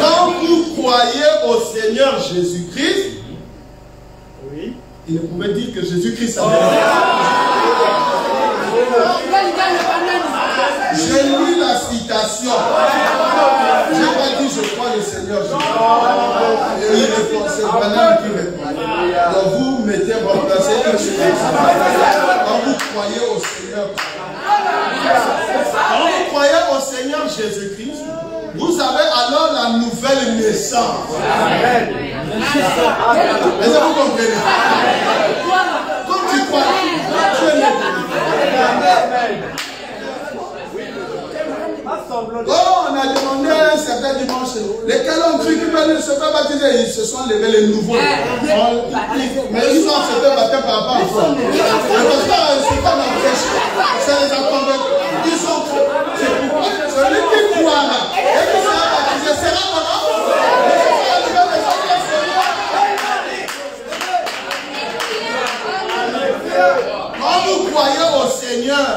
S1: Quand vous croyez au Seigneur Jésus-Christ, Il ne pouvait dire que Jésus-Christ a été. J'ai lu la citation. Je n'ai pas dit je crois le Seigneur Jésus. Et il répond, c'est Branham qui répond. Donc vous mettez remplacé que je quand vous croyez au Seigneur. Quand vous croyez au Seigneur Jésus-Christ, vous avez alors la nouvelle naissance. Est-ce que vous comprenez? Quand tu crois, tu es né. Oh, on a demandé un certain dimanche, lesquels ont cru qu'ils veulent se faire baptiser, ils se sont levés les nouveaux. Mais ils ont accepté baptême par rapport à toi. Le pasteur c'est pas l'empêche. Ça les a convaincus. Ils ont cru. C'est pourquoi celui qui croira et qui sera baptisé sera comment? Quand vous croyez au Seigneur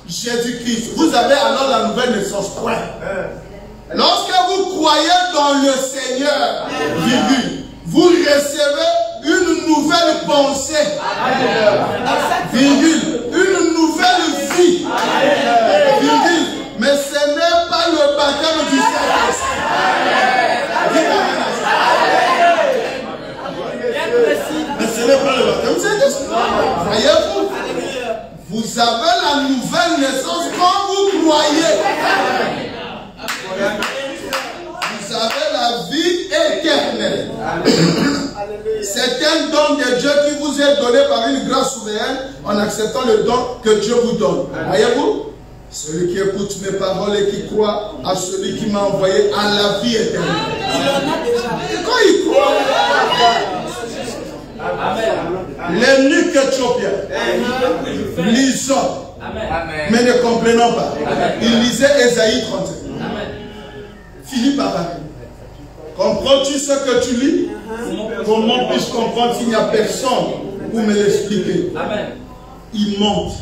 S1: Jésus-Christ, vous avez alors la nouvelle naissance. Lorsque vous croyez dans le Seigneur, vous recevez une nouvelle pensée, une nouvelle vie, mais ce n'est pas le baptême du Saint-Esprit. Mais ce n'est pas le baptême du Saint-Esprit. Voyez-vous? Vous avez la nouvelle naissance quand vous croyez. Vous avez la vie éternelle. C'est un don de Dieu qui vous est donné par une grâce souveraine en acceptant le don que Dieu vous donne. Voyez-vous? Celui qui écoute mes paroles et qui croit à celui qui m'a envoyé à la vie éternelle. Et quand il croit, l'eunuque éthiopien, lisant, mais ne comprenant pas, il lisait Ésaïe 31. Finit par parler. Comprends-tu ce que tu lis? Comment puis-je comprendre s'il n'y a personne pour me l'expliquer? Il monte,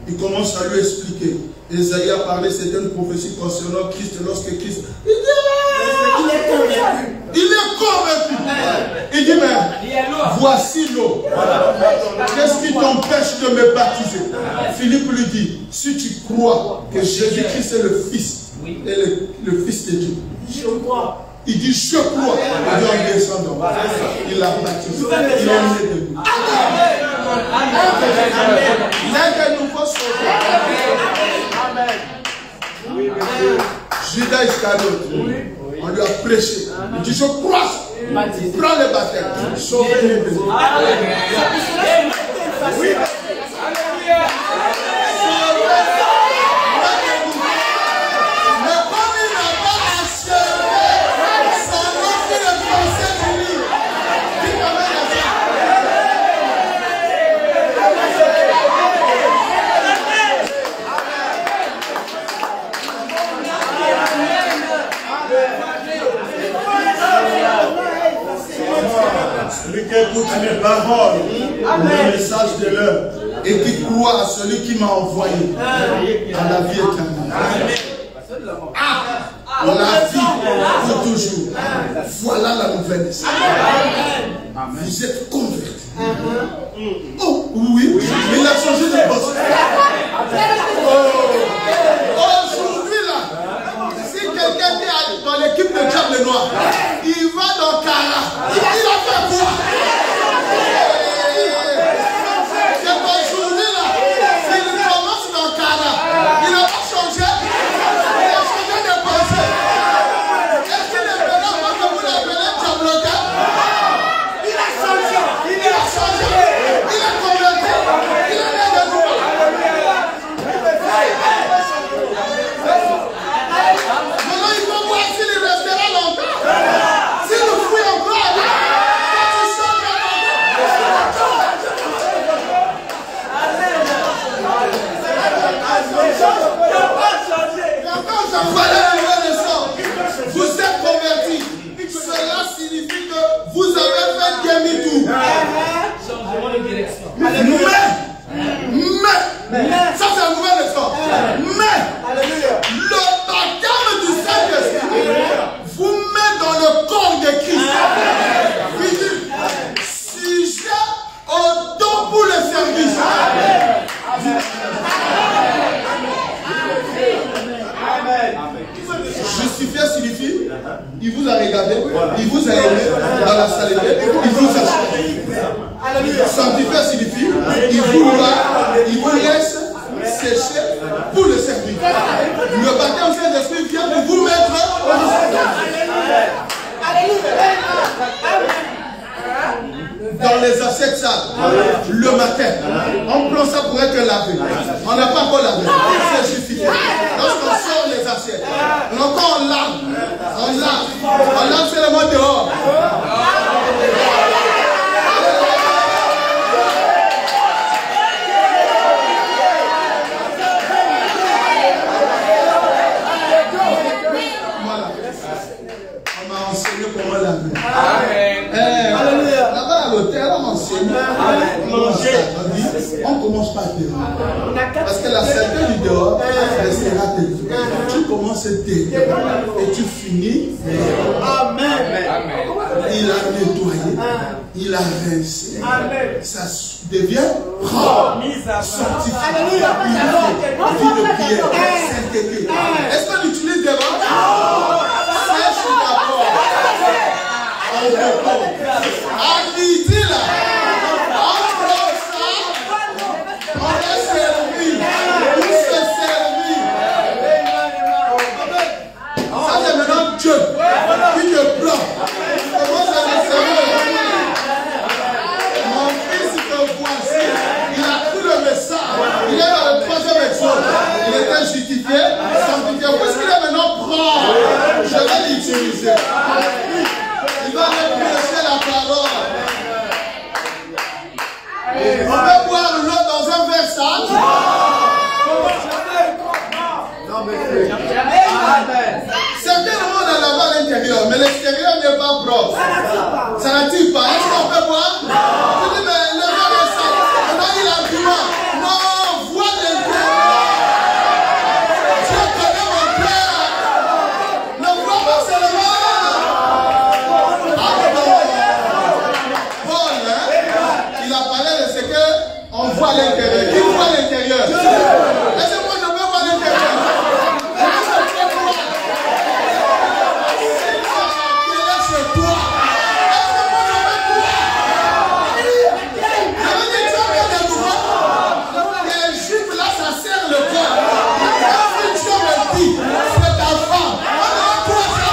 S1: il commence à lui expliquer. Ésaïe a parlé, c'est une prophétie concernant Christ lorsque Christ. Il dit, il est convaincu. Il dit, mais voici l'eau. Qu'est-ce qui t'empêche de me baptiser? Philippe lui dit, si tu crois que Jésus-Christ est le Fils, et le Fils de Dieu. Je crois. Il dit, je crois. Il dit, en descendant. Il l'a baptisé. Il est né de nous. Il est de nouveau sauvé. Judas Iscariote, on lui a prêché. Il dit, je crois. Prends le baptême. Sauvé-les de nous. Celui qui écoute mes paroles, le message de l'heure, et qui croit à celui qui m'a envoyé à la vie éternelle. La vie pour toujours. Voilà la nouvelle naissance. Vous êtes convertis. Oh oui, il a changé de poste. Aujourd'hui là, si quelqu'un est dans l'équipe de Diable Noir, il va dans Kara. Il a fait quoi? C'est aujourd'hui là, s'il commence dans Kara, il n'a pas changé. Il a changé de pensée. Est-ce qu'il est maintenant pas que vous l'appelez Diable Noir? Il a changé. Il a changé. Il est converti. Il est né de nouveau. Maintenant, il faut voir s'il restera longtemps. S'il nous fouille encore, quand tu changes voilà la nouvelle naissance. Vous êtes convertis. Cela signifie que vous avez fait demi-tour.
S3: Changement de direction.
S1: Mais, ça c'est la nouvelle naissance. Mais, le baptême du Saint-Esprit vous met dans le corps de Christ. Si j'ai a regardé, il vous a aimé dans la saleté, il vous a choisi. Sanctifier signifie, il vous laisse sécher pour le servir. Le baptême Saint-Esprit vient pour vous mettre au dans les assiettes sales, le matin, on prend ça pour être lavé. On n'a pas encore lavé, c'est justifié. Lorsqu'on sort les assiettes, encore on lave seulement dehors. Voilà. On m'a enseigné comment laver. Là-bas à l'hôtel, on m'enseigne. On commence par dehors. Parce que la saleté du dehors restera dehors. Tu commences dehors et tu finis. Amen. Il a nettoyé, il a rincé. Ça devient propre, sanctifié, vie de prière, sainteté. Est-ce qu'on utilise des vents? Sèche d'abord. On repose. À midi là, on prend ça, on va servir, pour se servir. Ça c'est maintenant Dieu qui te prend. Comment ça va servir? Mon fils te voici, il a pris le message, il est dans le troisième exode, il était justifié, sanctifié. Puisqu'il est maintenant propre, je vais l'utiliser. Il va me prêcher la parole. On peut boire l'eau dans un verre sale. Certains monde est là-bas à l'intérieur, mais l'extérieur n'est pas propre. Ça n'attire pas. Est-ce qu'on peut boire? Tu dis, mais le verre est sale. Maintenant, il a du mal. Non, vois l'intérieur. Dieu connaît mon cœur. Ne vois pas seulement. Il apparaît de ce qu'on voit à l'intérieur. Qui voit à l'intérieur? Est-ce que moi je peux voir l'intérieur? Chez toi. Est-ce que moi je peux voir? Je veux dire, tu as des droits. Les juifs là, ça sert le corps. Si Dieu me dit, c'est ta femme. On a quoi ça?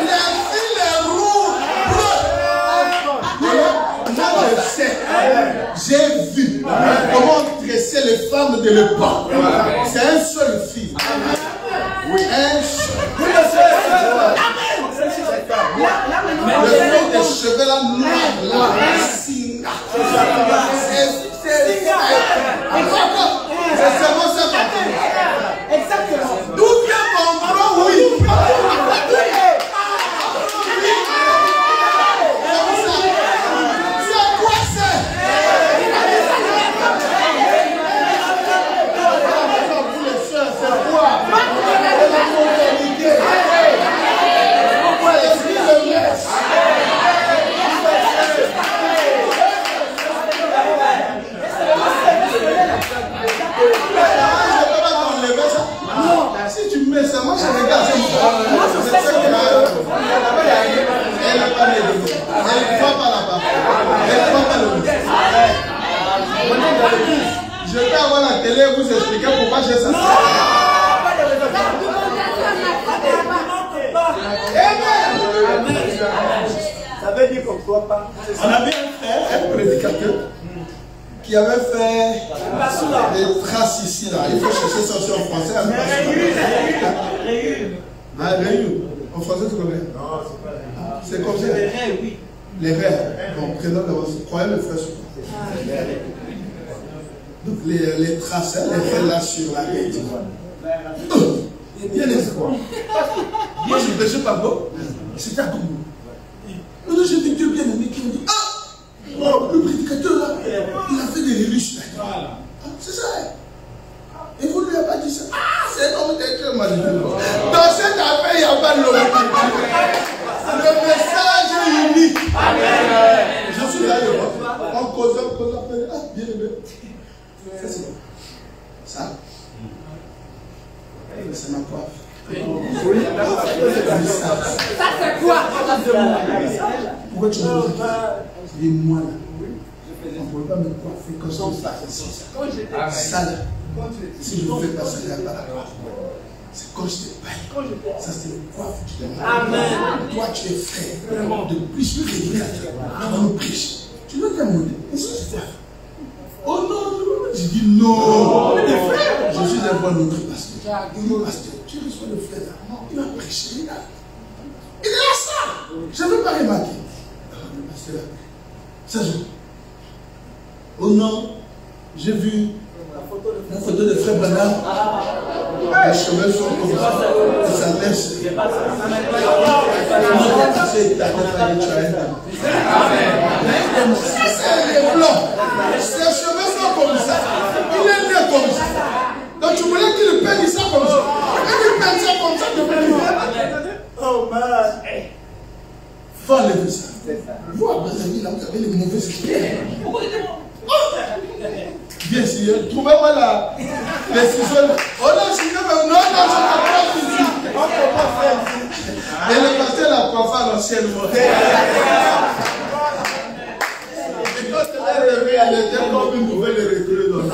S1: Les filles rouges, bleues. Je sais, j'ai vu comment dresser les femmes de l'époque. C'est un seul fils. Oui, un seul. Le nom des cheveux là, noirs, là, Singa. C'est seulement ça. Exactement. D'où vient ton nom? Oui. Si tu mets ça, moi je regarde. Elle n'a pas les deux. Elle ne croit pas là-bas. Elle ne croit pas le mot. Je vais avoir la télé et vous expliquer pourquoi j'ai ça.
S4: Ça veut dire qu'on ne croit pas.
S1: On avait un frère, un prédicateur, qui avait fait des traces ici, là. Il faut chercher ça aussi en français. Réunion. En français, tu connais? Non, c'est pas réunion. C'est comme ça. Les rêves, oui. Les rêves. Bon, présente le croyez le frère sur toi. Donc, les traces, les rêves là sur la tête. Bien les quoi. Moi, je ne prêchais pas beau. C'était à Congo. J'ai vu Dieu bien aimé qui me dit, ah, oh, le prédicateur là, il a fait des religions. C'est ça. Et vous ne lui avez pas dit ça. Ah, c'est un homme d'écrire, moi je dis. Dans cette affaire, il n'y a pas de l'homme. Le message est unique. Amen. Je suis là devant. En causant, ah, bien aimé. C'est bon. Ça. C'est ma coiffe. Oui.
S5: Ça c'est quoi?
S1: Pourquoi tu me dis ça? C'est moi là. On ne pouvait pas me coiffer quand je suis ça là. Si je ne fais pas ça, il n'y a pas la gloire. C'est quand je te paye. Ça c'est le coiffe que tu te mets.
S5: Amen.
S1: Toi tu es frère de plus prédicateur. Tu vas nous prêcher. Tu veux qu'un modèle. Est-ce que c'est ça? Oh non, je dis non. Je suis un bon autre pasteur. Il dit pasteur, tu reçois le frère là. Il va prêcher. Il est là ça. Je ne veux pas remarquer. Le pasteur, ça joue. Oh non, j'ai vu la photo de frère Branham. Les cheveux sont comme ça. Et ça laisse. C'est blanc. Ses cheveux sont comme ça. Il est né comme ça. Donc tu voulais qu'il peigne ça comme ça. Quand il peigne ça comme ça, tu peux lui faire. Oh man. Faut enlever ça. Vous, après la vie, là, vous avez les mauvais esprits. Bien sûr, trouvez-moi là. Les ciseaux. Oh non, je ne peux pas ici. Et le pasteur l'a coiffé à l'ancienne mode. Et quand elle est levée, elle était comme une nouvelle recrue dans le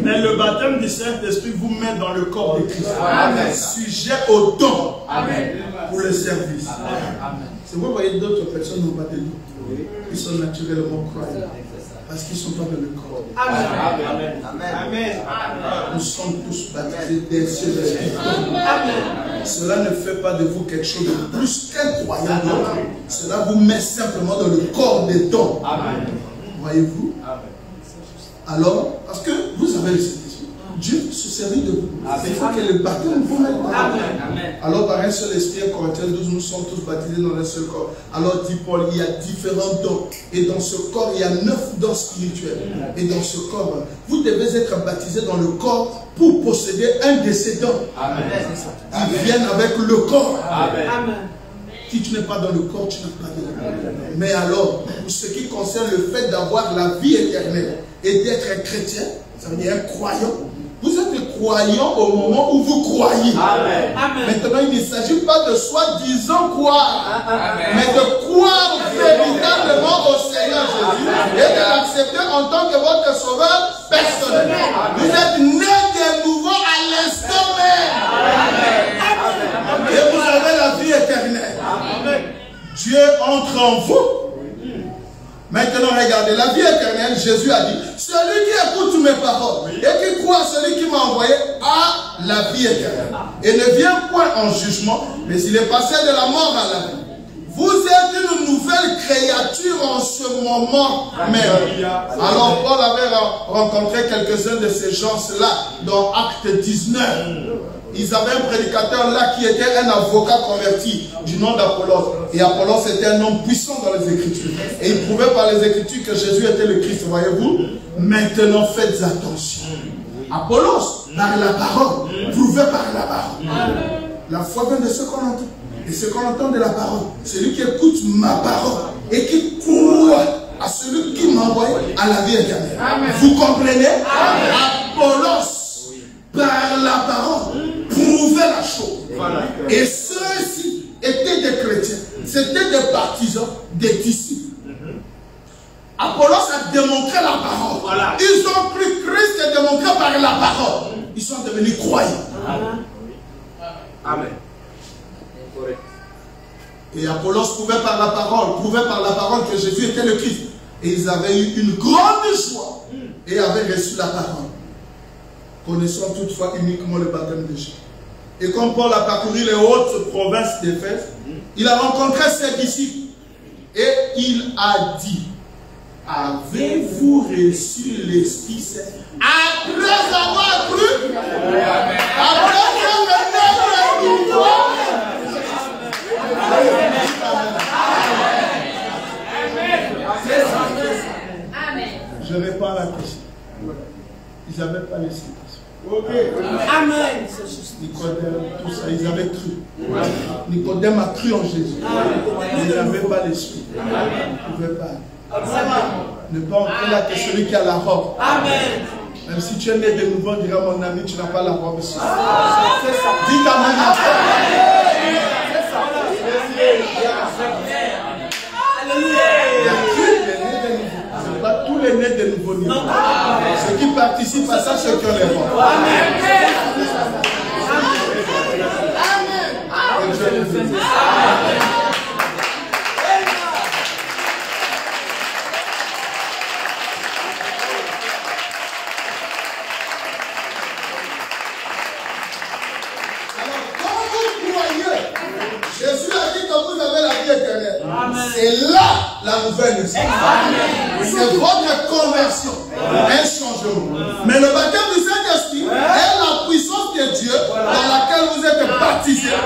S6: Mais le baptême du Saint-Esprit vous met dans le corps de Christ. Sujet au don pour le service.
S1: C'est vous voyez d'autres personnes n'ont pas de don. Ils sont naturellement croyants. Parce qu'ils ne sont pas dans le corps.
S5: Amen.
S1: Nous sommes tous baptisés d'un seul esprit. Cela ne fait pas de vous quelque chose de plus qu'un croyant d'autre. Cela vous met simplement dans le corps des dons. Voyez-vous? Alors, parce que vous avez le Saint-Esprit, Dieu se servit de vous. Il faut que le baptême vous mette dans le corps. Alors, par un seul esprit, 1 Corinthiens 12, nous sommes tous baptisés dans un seul corps. Alors, dit Paul, il y a différents dons. Et dans ce corps, il y a 9 dons spirituels. Et dans ce corps, vous devez être baptisés dans le corps pour posséder un de ces dons. Ils viennent avec le corps. Si tu n'es pas dans le corps, tu n'as pas de don. Mais alors, pour ce qui concerne le fait d'avoir la vie éternelle et d'être un chrétien, ça veut dire un croyant. Vous êtes croyant au moment où vous croyez. Maintenant, il ne s'agit pas de soi-disant croire, mais de croire véritablement au Seigneur Jésus et de l'accepter en tant que votre sauveur personnel. Vous êtes né de nouveau à l'instant même. Et vous avez la vie éternelle. Dieu entre en vous. Maintenant, regardez, la vie éternelle, Jésus a dit, celui qui écoute mes paroles et qui croit à celui qui m'a envoyé a la vie éternelle. Et ne vient point en jugement, mais il est passé de la mort à la vie. Vous êtes une nouvelle créature en ce moment même. Alors, Paul avait rencontré quelques-uns de ces gens-là dans Acte 19. Ils avaient un prédicateur là qui était un avocat converti du nom d'Apollos. Et Apollos était un homme puissant dans les Écritures. Et il prouvait par les Écritures que Jésus était le Christ. Voyez-vous? Maintenant, faites attention. Apollos, par la parole, prouvé par la parole. La foi vient de ce qu'on entend. Et ce qu'on entend de la parole, celui qui écoute ma parole et qui croit à celui qui m'a envoyé à la vie éternelle. Vous comprenez? Apollos, par la parole, prouvait la chose. Et ceux-ci étaient des chrétiens, c'était des partisans, des disciples. Apollos a démontré la parole. Ils ont cru Christ et démontré par la parole. Ils sont devenus croyants. Amen. Et Apollos prouvait par la parole que Jésus était le Christ. Et ils avaient eu une grande joie et avaient reçu la parole. Connaissant toutefois uniquement le baptême de Jésus. Et comme Paul a parcouru les hautes provinces d'Éphèse, il a rencontré ses disciples et il a dit, avez-vous reçu l'Esprit Saint après avoir cru? Après je réponds à la question. Ils n'avaient pas l'Esprit.
S5: Amen.
S1: Nicodème, tout ça, ils avaient cru. Nicodème a cru en Jésus. Ils n'avaient pas l'Esprit. Ils ne pouvaient pas.
S6: Ne pas entrer là que celui qui a la robe.
S3: Amen.
S6: Même si tu es né de nouveau, on dira mon ami, tu n'as pas la robe. Dis Amen. Ce n'est pas tous les nés de nouveau niveau. Ceux qui participent à ça, ceux qui ont les robes. Amen. Jésus a dit que vous avez la vie éternelle. C'est là la nouvelle naissance. C'est votre conversion, un changement. Mais le baptême du Saint-Esprit est la puissance de Dieu dans laquelle vous êtes baptisés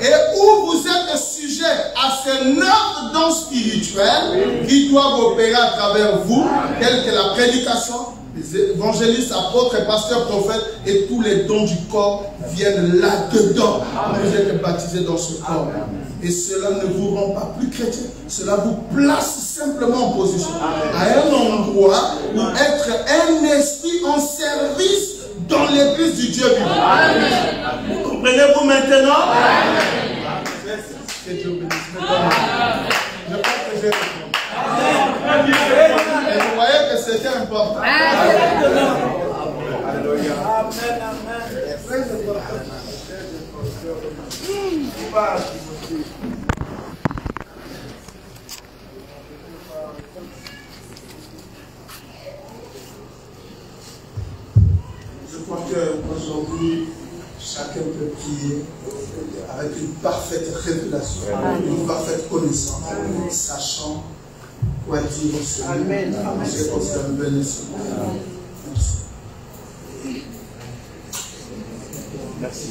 S6: et où vous êtes sujet à ces 9 dons spirituels qui doivent opérer à travers vous, tels que la prédication, les évangélistes, apôtres, pasteurs, prophètes et tous les dons du corps viennent là-dedans. Vous êtes baptisés dans ce corps. Et cela ne vous rend pas plus chrétien. Cela vous place simplement en position à un endroit où être un esprit en service dans l'église du Dieu vivant. Vous comprenez-vous maintenant? Que Dieu bénisse. Je pense que j'ai répondu. Et vous voyez que c'était important. Alléluia. Je crois qu'aujourd'hui, chacun peut prier avec une parfaite révélation, une parfaite connaissance, sachant quoi dire au Seigneur. Amen. C'est comme ça nous bénissons. Merci.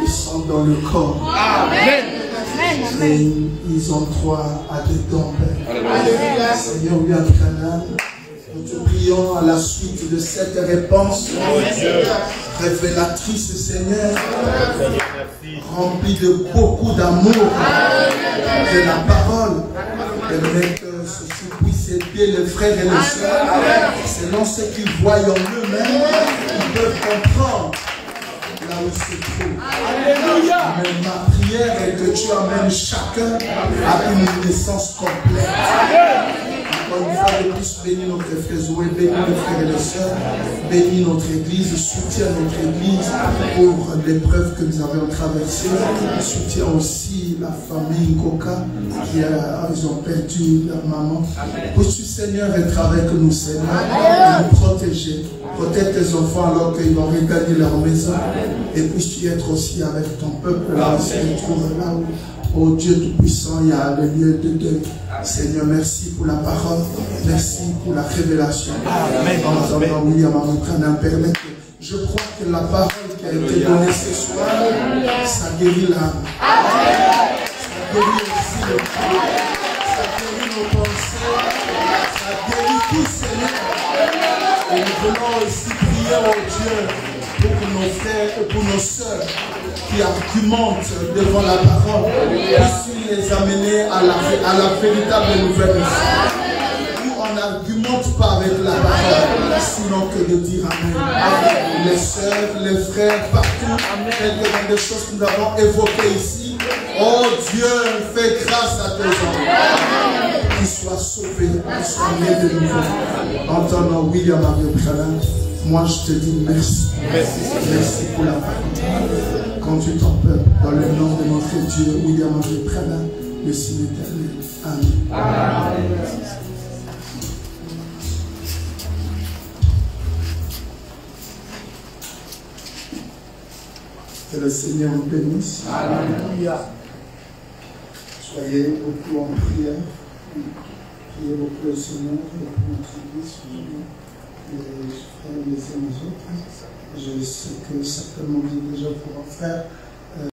S1: Ils sont dans le corps. Amen. Et ils ont droit à des dons. Seigneur, oui, en Canaan, nous te prions à la suite de cette réponse révélatrice, Seigneur, remplie de beaucoup d'amour de la parole. Permets que ceci puisse aider les frères et les sœurs, selon ce qu'ils voient en eux-mêmes, ils peuvent comprendre là où se trouve. Alléluia. Mais ma prière est que tu amènes chacun à une naissance complète. Encore une fois de plus, bénis notre frère Zoé, bénis nos frères et les sœurs, bénis notre église, soutiens notre église pour l'épreuve que nous avons traversée, soutiens aussi la famille Koka qui ils ont perdu leur maman. Puisses-tu, Seigneur, être avec nous, Seigneur, et nous protéger. Protège tes enfants alors qu'ils vont regagner leur maison. Et puisses-tu être aussi avec ton peuple là où ils se trouvent là où, oh Dieu Tout-Puissant, il y a le lieu de deuil. Seigneur, merci pour la parole. Merci pour la révélation. Je crois que la parole qui a été donnée ce soir, ça guérit l'âme. Ça guérit aussi le cœur. Ça guérit nos pensées. Ça guérit tout, Seigneur. Et nous voulons aussi prier au Dieu
S6: pour nos frères et pour nos sœurs qui argumentent devant la parole, puisses-tu les amener à la véritable nouvelle mission. On n'argumente pas avec la parole, sinon que de dire Amen. Les sœurs, les frères, partout, quelques des choses que nous avons évoquées ici. Oh Dieu, fais grâce à tes enfants. Qu'ils soient sauvés, qu'ils soient nés de nouveau. En ton nom, William Abraham, moi je te dis merci. Merci pour la parole. Conduis ton peuple dans le nom de notre Dieu, William Abraham, le signe éternel. Amen. Que le Seigneur vous bénisse. Alléluia. Soyez beaucoup en prière. Priez beaucoup le Seigneur et pour notre Église, les frères, les uns les autres. Je sais que certainement vous déjà pour en faire.